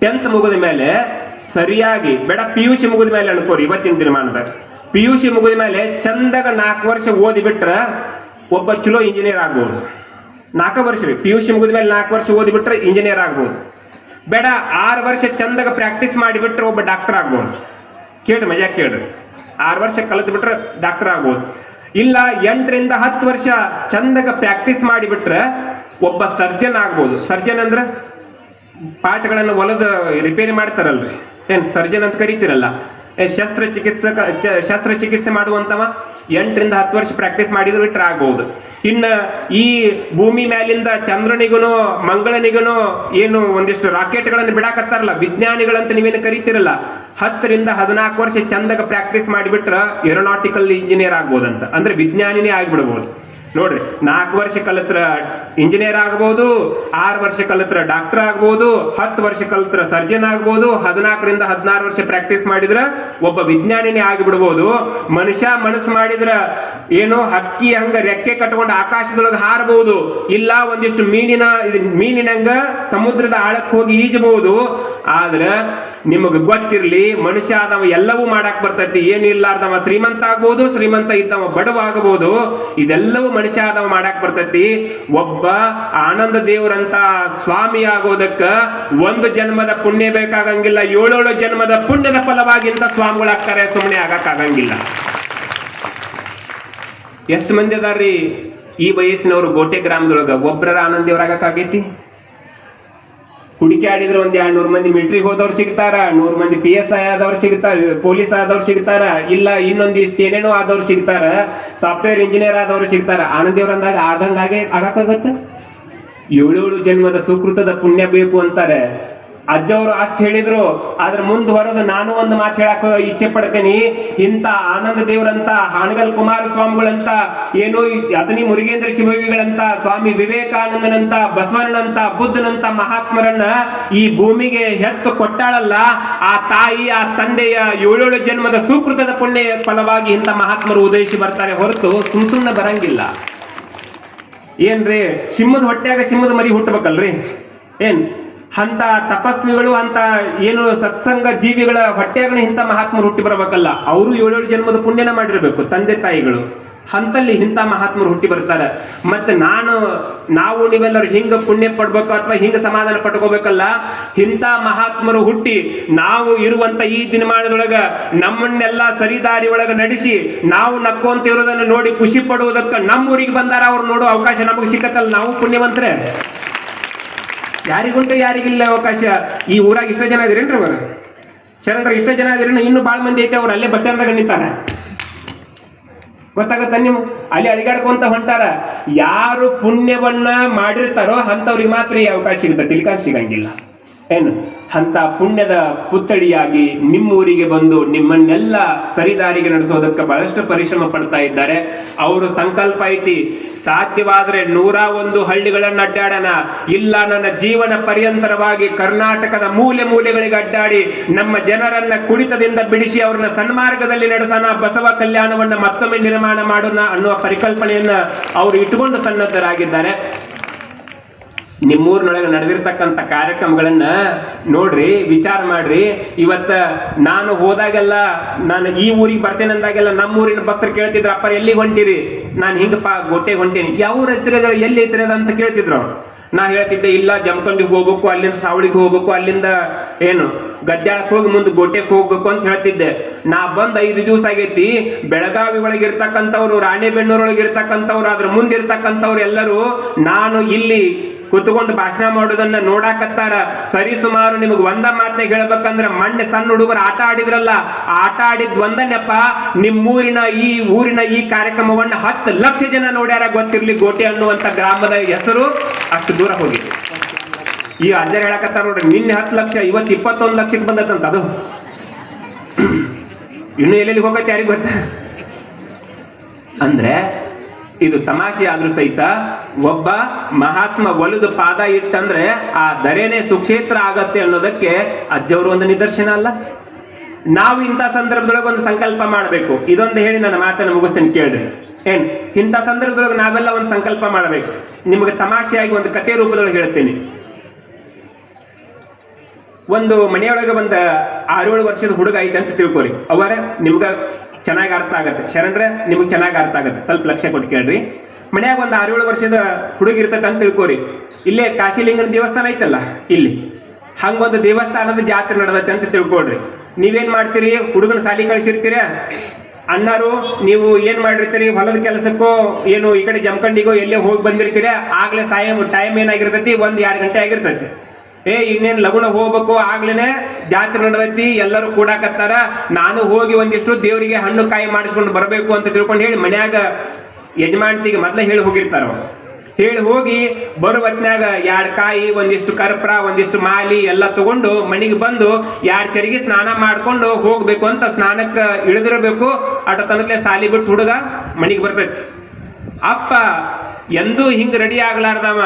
10th ಮುಗಿದ ಮೇಲೆ ಸರಿಯಾಗಿ ಬೇಡ PUC ಮುಗಿದ ಮೇಲೆ ಅನ್ಕೋರಿ. ಇವತ್ತಿನ ದಿನಮಾನದಾಗ PUC ಮುಗಿದ ಮೇಲೆ ಚಂದಾಗ 4 ವರ್ಷ ಓದಿ ಬಿಟ್ರ ಒಬ್ಬ ಚಲೋ ಇಂಜಿನಿಯರ್ ಆಗ್ಬೋದು. 4 ವರ್ಷ ರೀ, PUC ಮುಗಿದ ಮೇಲೆ 4 ವರ್ಷ ಓದಿ ಬಿಟ್ರೆ ಇಂಜಿನಿಯರ್ ಆಗ್ಬೋದು. ಬೇಡ 6 ವರ್ಷ ಚಂದಾಗ ಪ್ರಾಕ್ಟೀಸ್ ಮಾಡಿಬಿಟ್ರೆ ಒಬ್ಬ ಡಾಕ್ಟರ್ ಆಗ್ಬೋದು. ಕೇಳ್ರಿ, ಮಜಾ ಕೇಳ್ರಿ. 6 ವರ್ಷ ಕಲಿತು ಬಿಟ್ರೆ ಡಾಕ್ಟರ್ ಆಗ್ಬೋದು. ಇಲ್ಲ 8 ರಿಂದ 10 ವರ್ಷ ಚಂದಾಗ ಪ್ರಾಕ್ಟೀಸ್ ಮಾಡಿಬಿಟ್ರೆ ಒಬ್ಬ ಸರ್ಜನ್ ಆಗ್ಬೋದು. ಸರ್ಜನ್ ಅಂದ್ರ ಪಾಠಗಳನ್ನು ಹೊಲದ ರಿಪೇರಿ ಮಾಡ್ತಾರಲ್ರಿ, ಏನ್ ಸರ್ಜನ್ ಅಂತ ಕರಿತೀರಲ್ಲ. ಶಸ್ತ್ರಚಿಕಿತ್ಸೆ ಮಾಡುವಂತವ 8 ರಿಂದ 10 ವರ್ಷ ಪ್ರಾಕ್ಟೀಸ್ ಮಾಡಿದ್ರು ಬಿಟ್ರೆ ಆಗ್ಬಹುದು. ಇನ್ನ ಈ ಭೂಮಿ ಮ್ಯಾಲಿಂದ ಚಂದ್ರನಿಗನು ಮಂಗಳನಿಗನು ಏನು ಒಂದಿಷ್ಟು ರಾಕೆಟ್ಗಳನ್ನು ಬಿಡಾಕತ್ತಾರಲ್ಲ, ವಿಜ್ಞಾನಿಗಳಂತ ನೀವೇನು ಕರಿತಿರಲ್ಲ, 10 ರಿಂದ 14 ವರ್ಷ ಚಂದಾಗ ಪ್ರಾಕ್ಟೀಸ್ ಮಾಡಿಬಿಟ್ರ ಏರೋನಾಟಿಕಲ್ ಇಂಜಿನಿಯರ್ ಆಗ್ಬೋದಂತ. ಅಂದ್ರೆ ವಿಜ್ಞಾನಿನೇ ಆಗ್ಬಿಡ್ಬೋದು. ನೋಡ್ರಿ, 4 ವರ್ಷ ಕಲಿತ್ರ ಇಂಜಿನಿಯರ್ ಆಗ್ಬೋದು, 6 ವರ್ಷ ಕಲಿತ್ರ ಡಾಕ್ಟರ್ ಆಗ್ಬೋದು, 10 ವರ್ಷ ಕಲಿತ್ರ ಸರ್ಜನ್ ಆಗ್ಬೋದು, 14 ರಿಂದ 16 ವರ್ಷ ಪ್ರಾಕ್ಟೀಸ್ ಮಾಡಿದ್ರ ಒಬ್ಬ ವಿಜ್ಞಾನಿನೇ ಆಗಿಬಿಡ್ಬೋದು. ಮನುಷ್ಯ ಮನಸ್ಸು ಮಾಡಿದ್ರ ಏನು ಹಕ್ಕಿ ಹಂಗ ರೆಕ್ಕೆ ಕಟ್ಕೊಂಡು ಆಕಾಶದೊಳಗೆ ಹಾರಬಹುದು, ಇಲ್ಲ ಒಂದಿಷ್ಟು ಮೀನಿನಂಗ ಸಮುದ್ರದ ಆಳಕ್ಕೆ ಹೋಗಿ ಈಜಬಹುದು. ಆದ್ರ ನಿಮಗ್ ಗೊತ್ತಿರ್ಲಿ, ಮನುಷ್ಯ ಆದವ ಎಲ್ಲವೂ ಮಾಡಕ್ ಬರ್ತೈತಿ. ಏನು ಇಲ್ಲಾರ್ದವ ಶ್ರೀಮಂತ ಆಗ್ಬೋದು, ಶ್ರೀಮಂತ ಇದ್ದವ ಬಡವ ಆಗಬಹುದು. ಇದೆಲ್ಲವೂ ಮನುಷ್ಯ ಆದವ ಮಾಡಕ್ ಬರ್ತೈತಿ. ಒಬ್ಬ ಆನಂದ ದೇವರಂತ ಸ್ವಾಮಿ ಆಗೋದಕ್ಕ 1 ಜನ್ಮದ ಪುಣ್ಯ ಬೇಕಾಗಂಗಿಲ್ಲ, 7 ಜನ್ಮದ ಪುಣ್ಯದ ಫಲವಾಗಿ ಇಂಥ ಸ್ವಾಮಿಗಳಾಗ್ತಾರೆ. ಸುಮ್ಮನೆ ಆಗಕ್ಕಾಗಂಗಿಲ್ಲ. ಎಷ್ಟು ಮಂದಿ ಅದಾರ್ರಿ ಈ ವಯಸ್ಸಿನವರು ಗೋಟೆ ಗ್ರಾಮದೊಳಗ? ಒಬ್ಬರ ಆನಂದ ದೇವರಾಗಕ್ಕಾಗೈತಿ? ಹುಡುಕಾಡಿದ್ರೆ 100-200 ಮಂದಿ ಮಿಲಿಟರಿಗೆ ಹೋದವ್ರು ಸಿಗ್ತಾರ, 100 ಮಂದಿ PSI ಆದವ್ರು ಸಿಗ್ತಾರ, ಪೊಲೀಸ್ ಆದವ್ರು ಸಿಗ್ತಾರ, ಇಲ್ಲ ಇನ್ನೊಂದಿಷ್ಟು ಏನೇನೋ ಆದವ್ರು ಸಿಗ್ತಾರ, ಸಾಫ್ಟ್ವೇರ್ ಇಂಜಿನಿಯರ್ ಆದವ್ರು ಸಿಗ್ತಾರ. ಆನಂದ ದೇವ್ರಂದಾಗ ಆದಂಗಾಗೆ ಆಗಕ್ಕಾಗತ್ತ? 7 ಜನ್ಮದ ಸುಕೃತದ ಪುಣ್ಯ ಬೇಕು ಅಂತಾರೆ. ಅಜ್ಜವರು ಅಷ್ಟು ಹೇಳಿದ್ರು. ಆದ್ರ ಮುಂದುವರೆದು ನಾನು ಒಂದು ಮಾತು ಹೇಳಕ್ ಇಚ್ಛೆ ಪಡ್ತೇನೆ. ಇಂಥ ಆನಂದ ದೇವರಂತ, ಹಾನಗಲ್ ಕುಮಾರಸ್ವಾಮಿಗಳಂತ, ಏನು ಅತನಿ ಮುರುಗೇಂದ್ರ ಶಿವಯೋಗಿಗಳಂತ, ಸ್ವಾಮಿ ವಿವೇಕಾನಂದನಂತ, ಬಸವಣ್ಣನಂತ, ಬುದ್ಧನಂತ ಮಹಾತ್ಮರನ್ನ ಈ ಭೂಮಿಗೆ ಹೆತ್ತು ಕೊಟ್ಟಾಳಲ್ಲ ಆ ತಾಯಿ, ಆ ತಂದೆಯ 7 ಜನ್ಮದ ಸುಕೃತದ ಪುಣ್ಯ ಫಲವಾಗಿ ಇಂಥ ಮಹಾತ್ಮರು ಉದಯಿಸಿ ಬರ್ತಾರೆ ಹೊರತು ಸುಮ್ನೆ ಬರಂಗಿಲ್ಲ. ಏನ್ರಿ, ಸಿಂಹದ ಹೊಟ್ಟ್ಯಾಗ ಸಿಂಹದ ಮರಿ ಹುಟ್ಟಬೇಕಲ್ರಿ? ಏನ್ ಅಂತ ತಪಸ್ವಿಗಳು, ಅಂತ ಏನು ಸತ್ಸಂಗ ಜೀವಿಗಳ ಹೊಟ್ಟೆಯಾಗ ಇಂಥ ಮಹಾತ್ಮರು ಹುಟ್ಟಿ ಬರಬೇಕಲ್ಲ? ಅವರು 7 ಜನ್ಮದ ಪುಣ್ಯನ ಮಾಡಿರ್ಬೇಕು, ತಂದೆ ತಾಯಿಗಳು. ಅಂತಲ್ಲಿ ಇಂಥ ಮಹಾತ್ಮರು ಹುಟ್ಟಿ ಬರ್ತಾರೆ. ಮತ್ತೆ ನಾವು ನೀವೆಲ್ಲರೂ ಹಿಂಗ ಪುಣ್ಯ ಪಡ್ಬೇಕು ಅಥವಾ ಹಿಂಗ ಸಮಾಧಾನ ಪಟ್ಕೋಬೇಕಲ್ಲ. ಇಂಥ ಮಹಾತ್ಮರು ಹುಟ್ಟಿ ನಾವು ಇರುವಂತ ಈ ದಿನಮಾನದೊಳಗ ನಮ್ಮನ್ನೆಲ್ಲ ಸರಿದಾರಿ ಒಳಗ ನಡೆಸಿ ನಾವು ನಕ್ಕೊಂತ ಇರೋದನ್ನ ನೋಡಿ ಖುಷಿ ಪಡುವುದಕ್ಕೆ ನಮ್ಮೂರಿಗೆ ಬಂದಾರ. ಅವ್ರು ನೋಡೋ ಅವಕಾಶ ನಮಗೆ ಸಿಕ್ಕತ್ತಲ್ಲ. ನಾವು ಪುಣ್ಯವಂತರೇ. ಯಾರಿಗುಂಟು ಯಾರಿಗಿಲ್ಲ ಅವಕಾಶ. ಈ ಊರಾಗ ಇಷ್ಟ ಜನ ಇದ್ರೇನ್ರಿ ಅವರು ಶರಣರ? ಇಷ್ಟ ಜನ ಇದ್ರೇನು? ಇನ್ನು ಬಾಳ್ ಮಂದಿ ಐತೆ. ಅವ್ರು ಅಲ್ಲೇ ಬಸ್ ಸ್ಟ್ಯಾಂಡ್ದಾಗ ನಿಂತಾರ. ಗೊತ್ತಾಗತ್ತ? ನೀವು ಅಲ್ಲಿ ಅಡಿಗಾಡ್ಕೊಂತ ಹೊಂಟಾರ. ಯಾರು ಪುಣ್ಯವನ್ನ ಮಾಡಿರ್ತಾರೋ ಅಂತವ್ರಿಗೆ ಮಾತ್ರ ಈ ಅವಕಾಶ ಸಿಗುತ್ತೆ, ತಿಳ್ಕಾಸ್ ಸಿಗಂಗಿಲ್ಲ. ಏನು ಅಂತ ಪುಣ್ಯದ ಪುತ್ಥಳಿಯಾಗಿ ನಿಮ್ಮೂರಿಗೆ ಬಂದು ನಿಮ್ಮನ್ನೆಲ್ಲ ಸರಿದಾರಿಗೆ ನಡೆಸೋದಕ್ಕೆ ಬಹಳಷ್ಟು ಪರಿಶ್ರಮ ಪಡ್ತಾ ಇದ್ದಾರೆ. ಅವರು ಸಂಕಲ್ಪ ಐತಿ, ಸಾಧ್ಯವಾದ್ರೆ 101 ಹಳ್ಳಿಗಳನ್ನ ಅಡ್ಡಾಡೋಣ, ಇಲ್ಲ ನನ್ನ ಜೀವನ ಪರ್ಯಂತರವಾಗಿ ಕರ್ನಾಟಕದ ಮೂಲೆ ಮೂಲೆಗಳಿಗೆ ಅಡ್ಡಾಡಿ ನಮ್ಮ ಜನರನ್ನ ಕುಡಿತದಿಂದ ಬಿಡಿಸಿ ಅವ್ರನ್ನ ಸನ್ಮಾರ್ಗದಲ್ಲಿ ನಡೆಸೋಣ, ಬಸವ ಕಲ್ಯಾಣವನ್ನ ಮತ್ತೊಮ್ಮೆ ನಿರ್ಮಾಣ ಮಾಡೋಣ ಅನ್ನುವ ಪರಿಕಲ್ಪನೆಯನ್ನ ಅವರು ಇಟ್ಟುಕೊಂಡು ಸನ್ನದ್ಧರಾಗಿದ್ದಾರೆ. ನಿಮ್ಮೂರಿನೊಳಗೆ ನಡೆದಿರ್ತಕ್ಕಂಥ ಕಾರ್ಯಕ್ರಮಗಳನ್ನ ನೋಡ್ರಿ, ವಿಚಾರ ಮಾಡ್ರಿ. ಇವತ್ತ ನಾನು ಹೋದಾಗೆಲ್ಲ, ನಾನು ಈ ಊರಿಗೆ ಬರ್ತೇನೆ ಅಂದಾಗೆಲ್ಲ ನಮ್ಮೂರಿನ ಭಕ್ತರು ಕೇಳ್ತಿದ್ರು, ಅಪ್ಪ ಎಲ್ಲಿಗೆ ಹೊಂಟಿರಿ? ನಾನು ಹಿಂಗಪ್ಪ ಗೋಟೆಗೆ ಹೊಂಟೀನಿ. ಯಾವ ಊರು ಹತ್ತಿರದ, ಎಲ್ಲಿ ಹತ್ತಿರದ ಅಂತ ಕೇಳ್ತಿದ್ರು. ನಾ ಹೇಳ್ತಿದ್ದೆ, ಇಲ್ಲ ಜಮಖಂಡಿಗೆ ಹೋಗ್ಬೇಕು, ಅಲ್ಲಿಂದ ಸಾವಳಿಗೆ ಹೋಗ್ಬೇಕು, ಅಲ್ಲಿಂದ ಏನು ಗದ್ಯಾಳಕ್ಕೆ ಹೋಗಿ ಮುಂದೆ ಗೋಟೆಗೆ ಹೋಗ್ಬೇಕು ಅಂತ ಹೇಳ್ತಿದ್ದೆ. ನಾ ಬಂದ್ 5 ದಿವಸ ಆಗೈತಿ. ಬೆಳಗಾವಿ ಒಳಗೆ ಇರ್ತಕ್ಕಂಥವ್ರು, ರಾಣೆಬೆನ್ನೂರೊಳಗೆ ಇರ್ತಕ್ಕಂಥವ್ರು, ಅದ್ರ ಮುಂದೆ ಇರ್ತಕ್ಕಂಥವ್ರು ಎಲ್ಲರೂ ನಾನು ಇಲ್ಲಿ ಕುತ್ಕೊಂಡು ಭಾಷಣ ಮಾಡೋದನ್ನ ನೋಡಾಕತ್ತಾರ. ಸರಿ ಸುಮಾರು ನಿಮಗೆ ಒಂದ ಮಾತನ್ನ ಹೇಳ್ಬೇಕಂದ್ರೆ, ಮೊನ್ನೆ ಸಣ್ಣ ಹುಡುಗರು ಆಟ ಆಡಿದ್ರಲ್ಲ, ಆಟ ಆಡಿದ್ ಒಂದನೆಪ್ಪ, ನಿಮ್ಮೂರಿನ ಈ ಕಾರ್ಯಕ್ರಮವನ್ನ 10 ಲಕ್ಷ ಜನ ನೋಡ್ಯಾರ. ಗೊತ್ತಿರ್ಲಿ, ಗೋಟೆ ಅನ್ನುವಂತ ಗ್ರಾಮದ ಹೆಸರು ಅಷ್ಟು ದೂರ ಹೋಗಿ. ಈ ಅಜ್ಜರ್ ಹೇಳಕತ್ತಾರ ನೋಡ್ರಿ, ನಿನ್ನೆ 10 ಲಕ್ಷ, ಇವತ್ತು 21 ಲಕ್ಷಕ್ಕೆ ಬಂದತ್ತಂತ. ಅದು ಇನ್ನು ಎಲ್ಲೆಲ್ಲಿ ಹೋಗತ್ತೆ ಯಾರಿಗೆ ಗೊತ್ತ. ಅಂದ್ರೆ ಇದು ತಮಾಷೆ ಆದ್ರೂ ಸಹಿತ ಒಬ್ಬ ಮಹಾತ್ಮ ಒಲಿದು ಪಾದ ಇಟ್ಟಂದ್ರೆ ಆ ದರೇನೆ ಸುಕ್ಷೇತ್ರ ಆಗತ್ತೆ ಅನ್ನೋದಕ್ಕೆ ಅಜ್ಜವರು ಒಂದು ನಿದರ್ಶನ ಅಲ್ಲ. ನಾವು ಇಂಥ ಸಂದರ್ಭದೊಳಗೆ ಒಂದು ಸಂಕಲ್ಪ ಮಾಡಬೇಕು. ಇದೊಂದು ಹೇಳಿ ನನ್ನ ಮಾತನ್ನು ಮುಗಿಸ್ತೇನೆ, ಕೇಳ್ರಿ. ಇಂಥ ಸಂದರ್ಭದೊಳಗೆ ನಾವೆಲ್ಲ ಒಂದು ಸಂಕಲ್ಪ ಮಾಡಬೇಕು. ನಿಮಗೆ ತಮಾಷೆಯಾಗಿ ಒಂದು ಕಥೆ ರೂಪದೊಳಗೆ ಹೇಳ್ತೇನೆ. ಒಂದು ಮನೆಯೊಳಗೆ ಒಂದು 6-7 ವರ್ಷದ ಹುಡುಗ ಐತೆ ಅಂತ ತಿಳ್ಕೊರಿ. ಅವರ ನಿಮ್ಗ ಚೆನ್ನಾಗಿ ಅರ್ಥ ಆಗತ್ತೆ, ಶರಣ್ರೆ ನಿಮ್ಗೆ ಚೆನ್ನಾಗಿ ಅರ್ಥ ಆಗತ್ತೆ, ಸ್ವಲ್ಪ ಲಕ್ಷ್ಯ ಕೊಟ್ಟು ಕೇಳ್ರಿ. ಮನ್ಯಾಗ ಒಂದು 6-7 ವರ್ಷದ ಹುಡುಗ ಇರ್ತೈತೆ ಅಂತ ತಿಳ್ಕೊರಿ. ಇಲ್ಲೇ ಕಾಶಿಲಿಂಗನ ದೇವಸ್ಥಾನ ಐತಲ್ಲ, ಇಲ್ಲಿ ಹಂಗೊಂದು ದೇವಸ್ಥಾನದ ಜಾತ್ರೆ ನಡೆದತ್ತೆ ಅಂತ ತಿಳ್ಕೊಳ್ರಿ. ನೀವೇನ್ ಮಾಡ್ತೀರಿ? ಹುಡುಗನ ಸಾಲಿ ಕಳಿಸಿರ್ತೀರ. ಅಣ್ಣಾರು ನೀವು ಏನ್ ಮಾಡಿರ್ತೀರಿ? ಹೊಲದ ಕೆಲಸಕ್ಕೋ ಏನು ಈ ಕಡೆ ಜಮಖಂಡಿಗೋ ಎಲ್ಲೇ ಹೋಗಿ ಬಂದಿರ್ತೀರ. ಆಗ್ಲೇ ಟೈಮ್ ಏನಾಗಿರ್ತೈತಿ? 1-2 ಗಂಟೆ ಆಗಿರ್ತೈತಿ. ಇನ್ನೇನ್ ಲಗುಣ ಹೋಗ್ಬೇಕು, ಆಗ್ಲೇನೆ ಜಾತ್ರೆ ನಡೆದೈತಿ, ಎಲ್ಲರೂ ಕೂಡಾಕತ್ತಾರ, ನಾನು ಹೋಗಿ ಒಂದಿಷ್ಟು ದೇವರಿಗೆ ಹಣ್ಣು ಕಾಯಿ ಮಾಡಿಸ್ಕೊಂಡು ಬರಬೇಕು ಅಂತ ತಿಳ್ಕೊಂಡು ಹೇಳಿ ಮನ್ಯಾಗ ಯಜಮಾನ್ತಿಗೆ ಮೊದ್ಲೇ ಹೇಳಿ ಹೋಗಿರ್ತಾರ. ಹೇಳಿ ಹೋಗಿ ಬರೋ ಹೊತ್ನ್ಯಾಗ 2 ಕಾಯಿ, ಒಂದಿಷ್ಟು ಕರ್ಪೂರ, ಒಂದಿಷ್ಟು ಮಾಲಿ ಎಲ್ಲ ತಗೊಂಡು ಮನೆಗೆ ಬಂದು 2 ಚರಿಗೆ ಸ್ನಾನ ಮಾಡ್ಕೊಂಡು ಹೋಗ್ಬೇಕು ಅಂತ ಸ್ನಾನಕ್ಕೆ ಇಳಿದಿರಬೇಕು. ಅಟ ತನಕಲೆ ಸಾಲಿ ಬಿಟ್ಟು ಹುಡುಗ ಮನೆಗೆ ಬರ್ತೈತಿ. ಅಪ್ಪ ಎಂದೂ ಹಿಂಗ್ ರೆಡಿ ಆಗ್ಲಾರ್ದವ